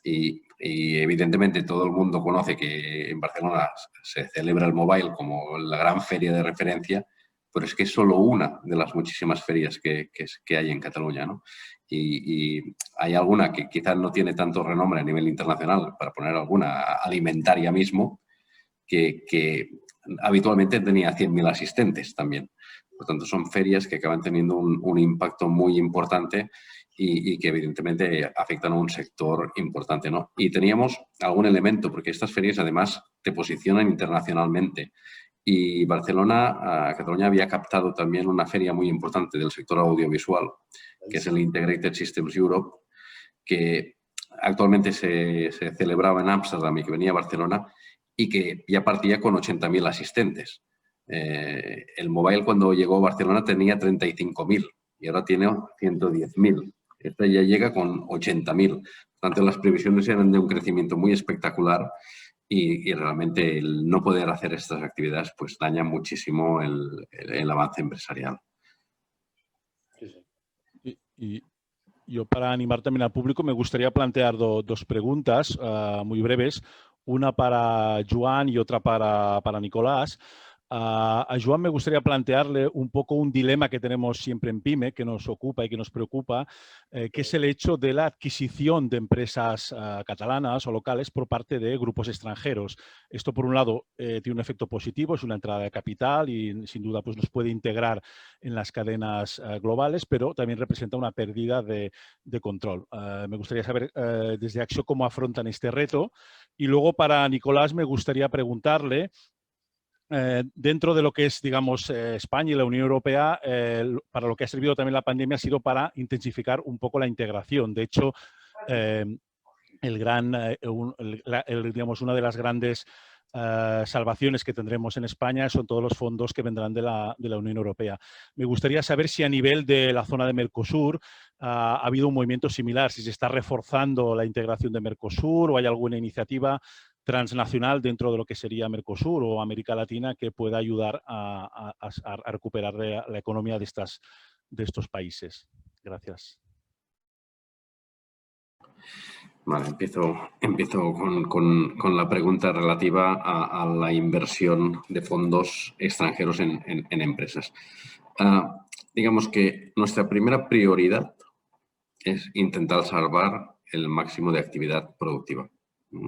Y evidentemente todo el mundo conoce que en Barcelona se celebra el Mobile como la gran feria de referencia, pero es que es solo una de las muchísimas ferias que hay en Cataluña, ¿no? Y hay alguna que quizás no tiene tanto renombre a nivel internacional, para poner alguna, Alimentaria mismo, que habitualmente tenía 100.000 asistentes también. Por tanto, son ferias que acaban teniendo un impacto muy importante y que evidentemente afectan a un sector importante, ¿no? Y teníamos algún elemento, porque estas ferias además te posicionan internacionalmente. Y Barcelona, Cataluña, había captado también una feria muy importante del sector audiovisual, que es el Integrated Systems Europe, que actualmente se celebraba en Ámsterdam y que venía a Barcelona y que ya partía con 80.000 asistentes. El Mobile cuando llegó a Barcelona tenía 35.000 y ahora tiene 110.000. Esta ya llega con 80.000. Por tanto, las previsiones eran de un crecimiento muy espectacular y realmente el no poder hacer estas actividades pues daña muchísimo el avance empresarial. Y yo, para animar también al público, me gustaría plantear dos preguntas muy breves, una para Joan y otra para Nicolás. A Joan me gustaría plantearle un poco un dilema que tenemos siempre en PYME, que nos ocupa y que nos preocupa, que es el hecho de la adquisición de empresas catalanas o locales por parte de grupos extranjeros. Esto, por un lado, tiene un efecto positivo, es una entrada de capital y, sin duda, pues, nos puede integrar en las cadenas globales, pero también representa una pérdida de control. Me gustaría saber desde Axio cómo afrontan este reto. Y luego, para Nicolás, me gustaría preguntarle, dentro de lo que es, digamos, España y la Unión Europea, para lo que ha servido también la pandemia ha sido para intensificar un poco la integración. De hecho, digamos, una de las grandes salvaciones que tendremos en España son todos los fondos que vendrán de la Unión Europea. Me gustaría saber si a nivel de la zona de Mercosur ha habido un movimiento similar, si se está reforzando la integración de Mercosur o hay alguna iniciativa transnacional dentro de lo que sería Mercosur o América Latina que pueda ayudar a recuperar la economía de estos países. Gracias. Vale, empiezo con la pregunta relativa a la inversión de fondos extranjeros en empresas. Digamos que nuestra primera prioridad es intentar salvar el máximo de actividad productiva.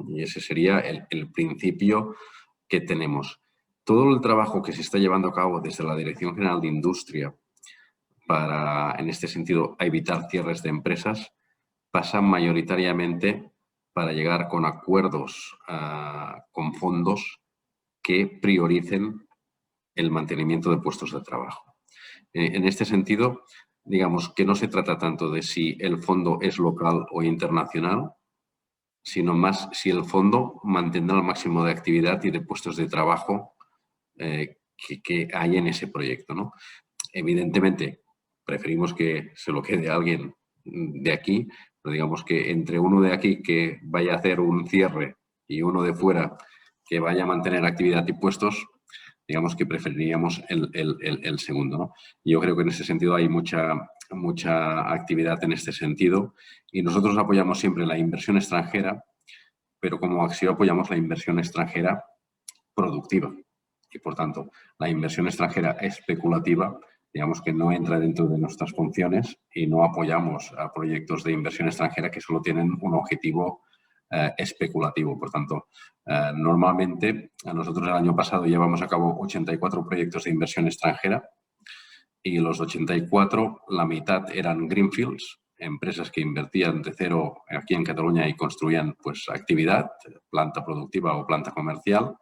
Y ese sería el principio que tenemos. Todo el trabajo que se está llevando a cabo desde la Dirección General de Industria para, en este sentido, evitar cierres de empresas, pasa mayoritariamente para llegar con acuerdos con fondos que prioricen el mantenimiento de puestos de trabajo. En este sentido, digamos que no se trata tanto de si el fondo es local o internacional, sino más si el fondo mantendrá el máximo de actividad y de puestos de trabajo que hay en ese proyecto, ¿no? Evidentemente, preferimos que se lo quede alguien de aquí, pero digamos que entre uno de aquí que vaya a hacer un cierre y uno de fuera que vaya a mantener actividad y puestos, digamos que preferiríamos el segundo, ¿no? Y yo creo que en ese sentido hay mucha actividad en este sentido y nosotros apoyamos siempre la inversión extranjera, pero como Axio apoyamos la inversión extranjera productiva y, por tanto, la inversión extranjera especulativa, digamos que no entra dentro de nuestras funciones y no apoyamos a proyectos de inversión extranjera que solo tienen un objetivo especulativo. Por tanto, normalmente nosotros el año pasado llevamos a cabo 84 proyectos de inversión extranjera y los 84, la mitad eran greenfields, empresas que invertían de cero aquí en Cataluña y construían pues actividad, planta productiva o planta comercial,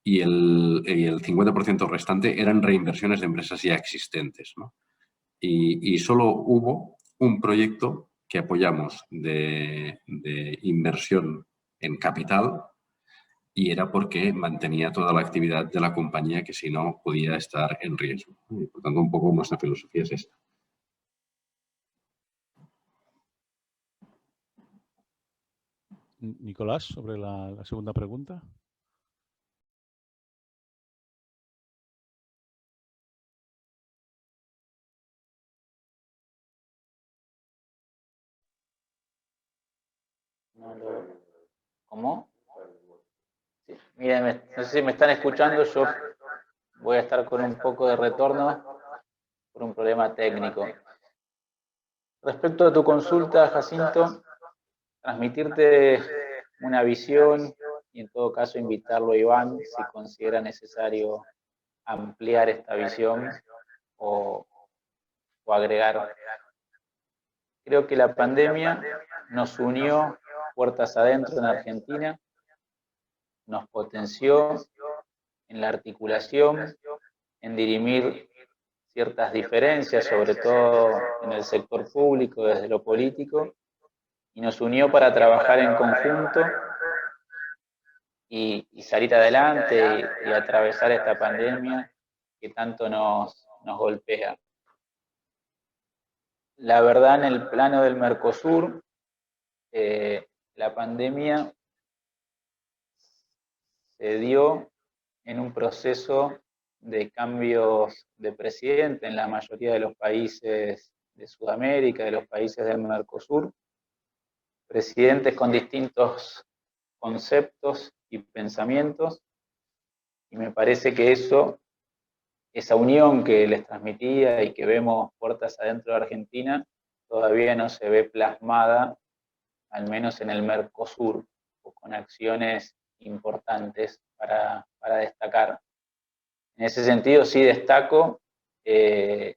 y el 50% restante eran reinversiones de empresas ya existentes, ¿no? Y solo hubo un proyecto que apoyamos de inversión en capital y era porque mantenía toda la actividad de la compañía que si no podía estar en riesgo. Y, por tanto, un poco nuestra filosofía es esta. Nicolás, sobre la segunda pregunta. ¿Cómo? Sí. Miren, no sé si me están escuchando, yo voy a estar con un poco de retorno por un problema técnico. Respecto a tu consulta, Jacinto, transmitirte una visión y en todo caso invitarlo a Iván si considera necesario ampliar esta visión o agregar. Creo que la pandemia nos unió puertas adentro en Argentina, nos potenció en la articulación, en dirimir ciertas diferencias, sobre todo en el sector público, desde lo político, y nos unió para trabajar en conjunto y salir adelante y atravesar esta pandemia que tanto nos golpea. La verdad, en el plano del Mercosur, la pandemia se dio en un proceso de cambios de presidente en la mayoría de los países de Sudamérica, de los países del Mercosur, presidentes con distintos conceptos y pensamientos, y me parece que esa unión que les transmitía y que vemos puertas adentro de Argentina, todavía no se ve plasmada, al menos en el Mercosur, o con acciones importantes para destacar. En ese sentido sí destaco el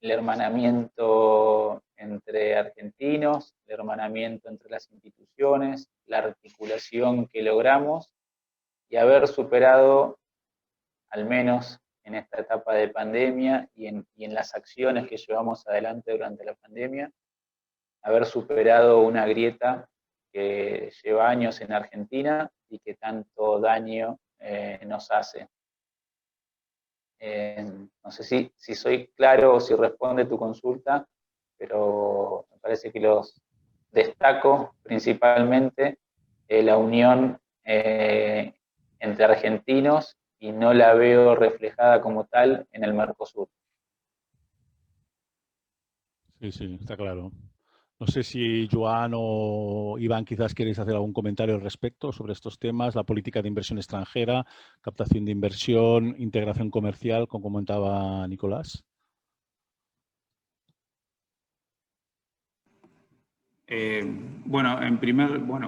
hermanamiento entre argentinos, el hermanamiento entre las instituciones, la articulación que logramos y haber superado, al menos en esta etapa de pandemia y en las acciones que llevamos adelante durante la pandemia, haber superado una grieta que lleva años en Argentina y que tanto daño nos hace. No sé si soy claro o si responde tu consulta, pero me parece que los destaco principalmente la unión entre argentinos y no la veo reflejada como tal en el Mercosur. Sí, sí, está claro. No sé si Joan o Iván quizás queréis hacer algún comentario al respecto sobre estos temas, la política de inversión extranjera, captación de inversión, integración comercial, como comentaba Nicolás.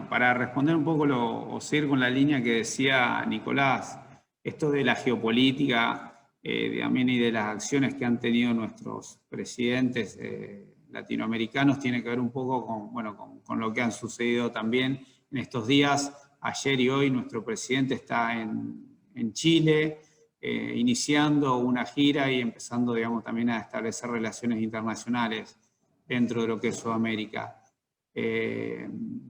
Para responder un poco o seguir con la línea que decía Nicolás, esto de la geopolítica también y de las acciones que han tenido nuestros presidentes latinoamericanos tiene que ver un poco con lo que han sucedido también en estos días. Ayer y hoy nuestro presidente está en Chile, iniciando una gira y empezando, digamos, también a establecer relaciones internacionales dentro de lo que es Sudamérica.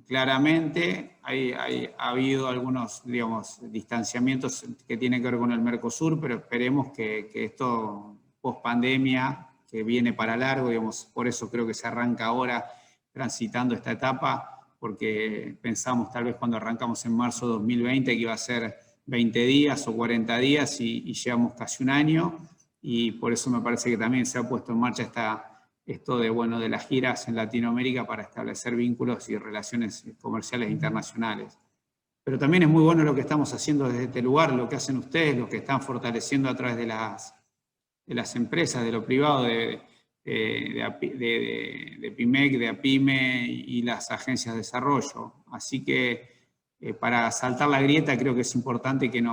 Claramente ha habido algunos, digamos, distanciamientos que tienen que ver con el Mercosur, pero esperemos que esto post pandemia, que viene para largo, digamos, por eso creo que se arranca ahora transitando esta etapa, porque pensamos tal vez cuando arrancamos en marzo de 2020 que iba a ser 20 días o 40 días y llevamos casi un año, y por eso me parece que también se ha puesto en marcha esto de las giras en Latinoamérica para establecer vínculos y relaciones comerciales internacionales. Pero también es muy bueno lo que estamos haciendo desde este lugar, lo que hacen ustedes, lo que están fortaleciendo a través de las empresas, de lo privado, de PIMEC, de APIME y las agencias de desarrollo. Así que para saltar la grieta creo que es importante que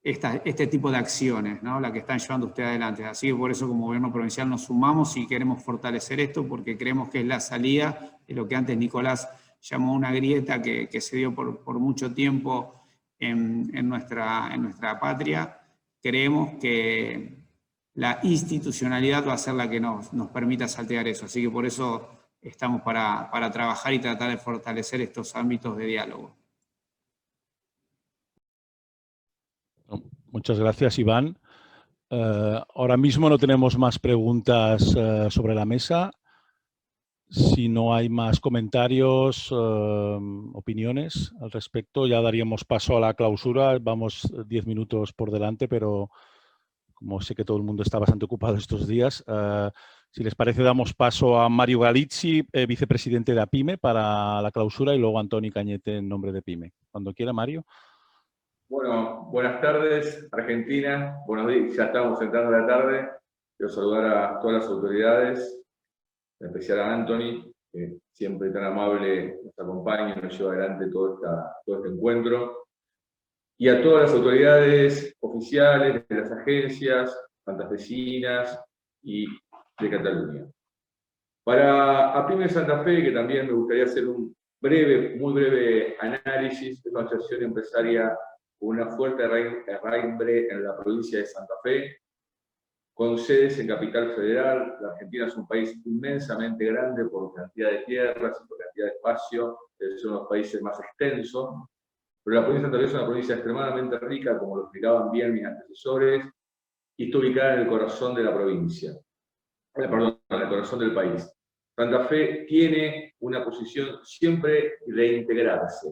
este tipo de acciones, ¿no? La que están llevando ustedes adelante. Así que por eso como gobierno provincial nos sumamos y queremos fortalecer esto porque creemos que es la salida de lo que antes Nicolás llamó una grieta que se dio por mucho tiempo en nuestra patria. Creemos que la institucionalidad va a ser la que nos permita saltear eso. Así que por eso estamos para trabajar y tratar de fortalecer estos ámbitos de diálogo. Muchas gracias, Iván. Ahora mismo no tenemos más preguntas sobre la mesa. Si no hay más comentarios, opiniones al respecto, ya daríamos paso a la clausura. Vamos 10 minutos por delante, pero como sé que todo el mundo está bastante ocupado estos días, Si les parece, damos paso a Mario Galizzi, vicepresidente de APIME, para la clausura, y luego a Antoni Cañete en nombre de PYME. Cuando quiera, Mario. Bueno, buenas tardes, Argentina. Buenos días, ya estamos entrando a la tarde. Quiero saludar a todas las autoridades, en especial a Antoni, que siempre tan amable nos acompaña y nos lleva adelante todo este encuentro. Y a todas las autoridades oficiales de las agencias santafesinas y de Cataluña. Para APIME Santa Fe, que también me gustaría hacer un muy breve análisis, de una asociación empresaria con una fuerte arraigambre en la provincia de Santa Fe, con sedes en Capital Federal. La Argentina es un país inmensamente grande por cantidad de tierras y por cantidad de espacio, es uno de los países más extensos, pero la provincia de Santa Fe es una provincia extremadamente rica, como lo explicaban bien mis antecesores, y está ubicada en el corazón de la provincia, perdón, en el corazón del país. Santa Fe tiene una posición siempre de integrarse.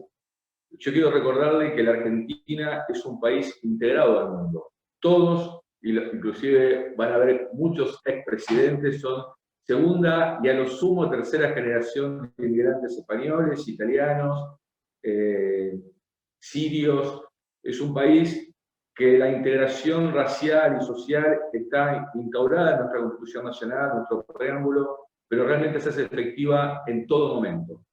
Yo quiero recordarle que la Argentina es un país integrado al mundo. Todos, inclusive van a haber muchos expresidentes, son segunda y a lo sumo tercera generación de inmigrantes españoles, italianos, sirios. Es un país que la integración racial y social está instaurada en nuestra Constitución Nacional, nuestro preámbulo, pero realmente se hace efectiva en todo momento.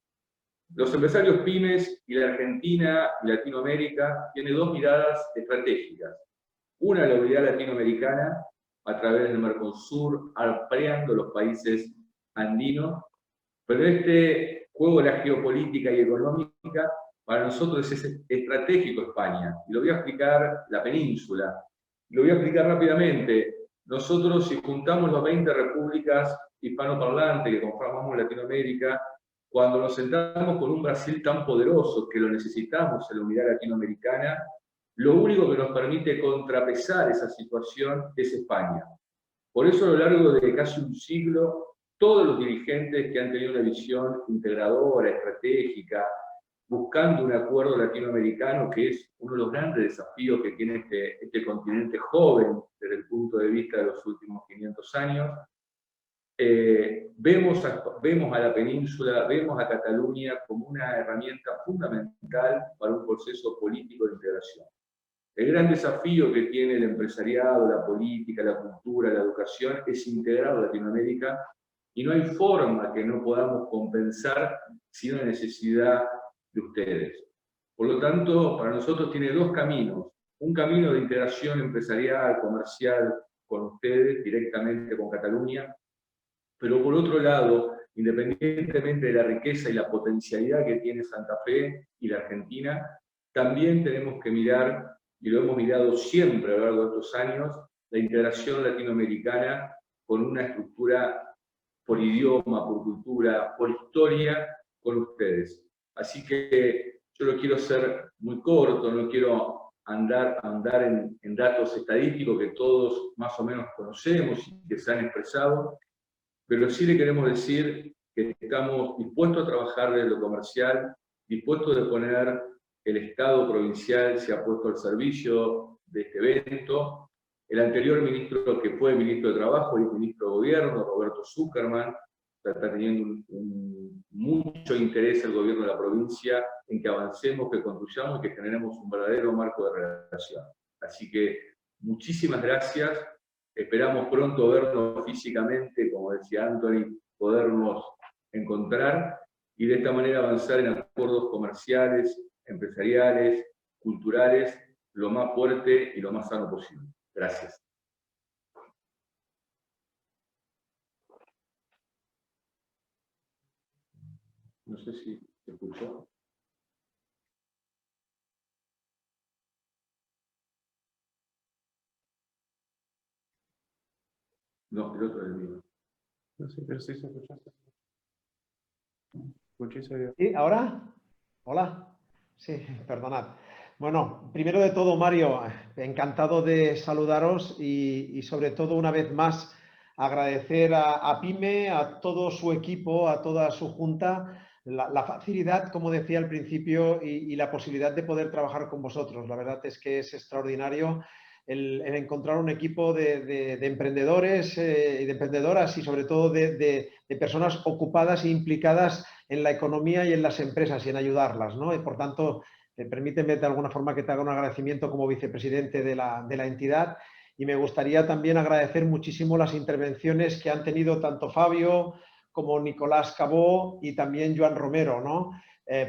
Los empresarios pymes y la Argentina y Latinoamérica tienen dos miradas estratégicas. Una, la unidad latinoamericana, a través del Mercosur, ampliando los países andinos, pero este juego de la geopolítica y económica, para nosotros es estratégico España, y lo voy a explicar la península. Lo voy a explicar rápidamente. Nosotros, si juntamos las 20 repúblicas hispanoparlantes que conformamos Latinoamérica, cuando nos sentamos con un Brasil tan poderoso que lo necesitamos en la unidad latinoamericana, lo único que nos permite contrapesar esa situación es España. Por eso, a lo largo de casi un siglo, todos los dirigentes que han tenido una visión integradora, estratégica, buscando un acuerdo latinoamericano, que es uno de los grandes desafíos que tiene este continente joven desde el punto de vista de los últimos 500 años, vemos a la península, vemos a Cataluña como una herramienta fundamental para un proceso político de integración. El gran desafío que tiene el empresariado, la política, la cultura, la educación, es integrar a Latinoamérica, y no hay forma que no podamos compensar sin la necesidad de ustedes. Por lo tanto, para nosotros tiene dos caminos. Un camino de integración empresarial, comercial, con ustedes, directamente con Cataluña, pero por otro lado, independientemente de la riqueza y la potencialidad que tiene Santa Fe y la Argentina, también tenemos que mirar, y lo hemos mirado siempre a lo largo de estos años, la integración latinoamericana con una estructura por idioma, por cultura, por historia, con ustedes. Así que yo lo quiero hacer muy corto, no quiero andar en datos estadísticos que todos más o menos conocemos y que se han expresado, pero sí le queremos decir que estamos dispuestos a trabajar desde lo comercial, dispuestos a poner el Estado provincial, se ha puesto al servicio de este evento. El anterior ministro, que fue ministro de Trabajo y ministro de Gobierno, Roberto Zuckerman, está teniendo mucho interés el gobierno de la provincia en que avancemos, que construyamos y que generemos un verdadero marco de relación. Así que muchísimas gracias. Esperamos pronto vernos físicamente, como decía Antoni, podernos encontrar y de esta manera avanzar en acuerdos comerciales, empresariales, culturales, lo más fuerte y lo más sano posible. Gracias. No sé si se escuchó. No, el otro es el mío. No sé, pero sí se escuchaste. ¿Sí? ¿Ahora? Hola. Sí, perdonad. Bueno, primero de todo, Mario, encantado de saludaros y sobre todo, una vez más, agradecer a PYME, a todo su equipo, a toda su junta, la facilidad, como decía al principio, y la posibilidad de poder trabajar con vosotros. La verdad es que es extraordinario el encontrar un equipo de emprendedores y de emprendedoras y sobre todo de personas ocupadas e implicadas en la economía y en las empresas y en ayudarlas, ¿no? Y por tanto, permíteme de alguna forma que te haga un agradecimiento como vicepresidente de la entidad, y me gustaría también agradecer muchísimo las intervenciones que han tenido tanto Fabio como Nicolás Cabó y también Joan Romero, ¿no?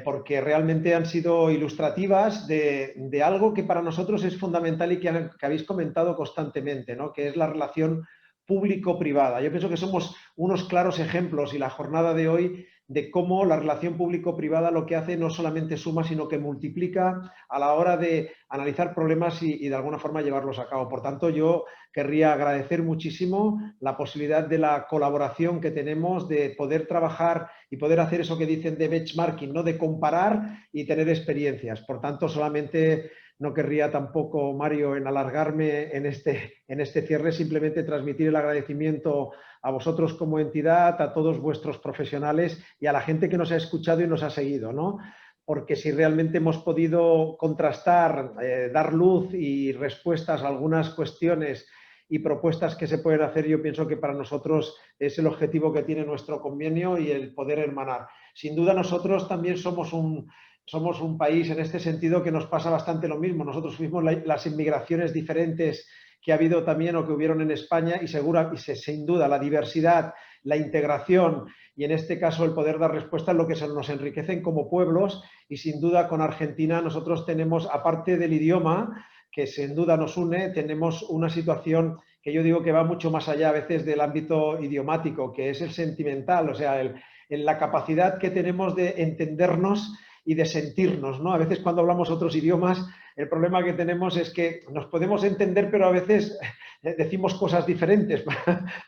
Porque realmente han sido ilustrativas de algo que para nosotros es fundamental y que habéis comentado constantemente, ¿no? Que es la relación público-privada. Yo pienso que somos unos claros ejemplos y la jornada de hoy de cómo la relación público-privada lo que hace no solamente suma, sino que multiplica a la hora de analizar problemas y de alguna forma llevarlos a cabo. Por tanto, yo querría agradecer muchísimo la posibilidad de la colaboración que tenemos, de poder trabajar y poder hacer eso que dicen de benchmarking, ¿no? De comparar y tener experiencias. Por tanto, solamente no querría tampoco, Mario, en alargarme en este cierre, simplemente transmitir el agradecimiento a vosotros como entidad, a todos vuestros profesionales y a la gente que nos ha escuchado y nos ha seguido, ¿no? Porque si realmente hemos podido contrastar, dar luz y respuestas a algunas cuestiones y propuestas que se pueden hacer, yo pienso que para nosotros es el objetivo que tiene nuestro convenio y el poder hermanar. Sin duda nosotros también somos un país en este sentido que nos pasa bastante lo mismo. Nosotros fuimos las inmigraciones diferentes que ha habido también o que hubieron en España y sin duda la diversidad, la integración y en este caso el poder dar respuesta es lo que nos enriquecen como pueblos y sin duda con Argentina nosotros tenemos, aparte del idioma, que sin duda nos une, tenemos una situación que yo digo que va mucho más allá a veces del ámbito idiomático, que es el sentimental, o sea, en la capacidad que tenemos de entendernos y de sentirnos, ¿no? A veces cuando hablamos otros idiomas, el problema que tenemos es que nos podemos entender, pero a veces decimos cosas diferentes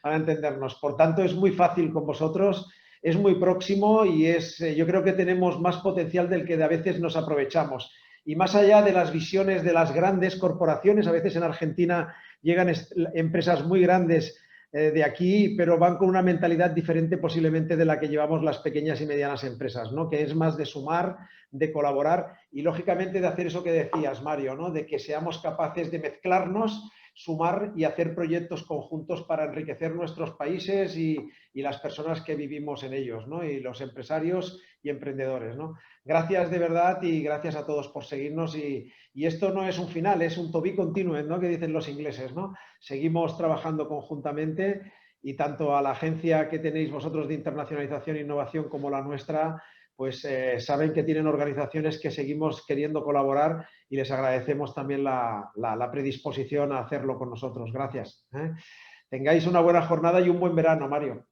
para entendernos. Por tanto, es muy fácil con vosotros, es muy próximo y yo creo que tenemos más potencial del que a veces nos aprovechamos. Y más allá de las visiones de las grandes corporaciones, a veces en Argentina llegan empresas muy grandes de aquí, pero van con una mentalidad diferente posiblemente de la que llevamos las pequeñas y medianas empresas, ¿no? Que es más de sumar, de colaborar y lógicamente de hacer eso que decías, Mario, ¿no? De que seamos capaces de mezclarnos, sumar y hacer proyectos conjuntos para enriquecer nuestros países y las personas que vivimos en ellos, ¿no? Y los empresarios y emprendedores, ¿no? Gracias de verdad y gracias a todos por seguirnos y esto no es un final, es un to be continued, ¿no? Que dicen los ingleses, ¿no? Seguimos trabajando conjuntamente y tanto a la agencia que tenéis vosotros de internacionalización e innovación como la nuestra, pues saben que tienen organizaciones que seguimos queriendo colaborar y les agradecemos también la predisposición a hacerlo con nosotros. Gracias. Tengáis una buena jornada y un buen verano, Mario.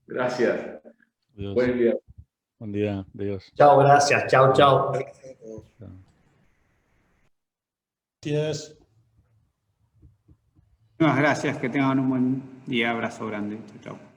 Gracias. Adiós. Buen día. Buen día. Adiós. Chao, gracias. Chao, chao. Gracias. Muchas gracias, que tengan un buen día. Abrazo grande. Chao, chao.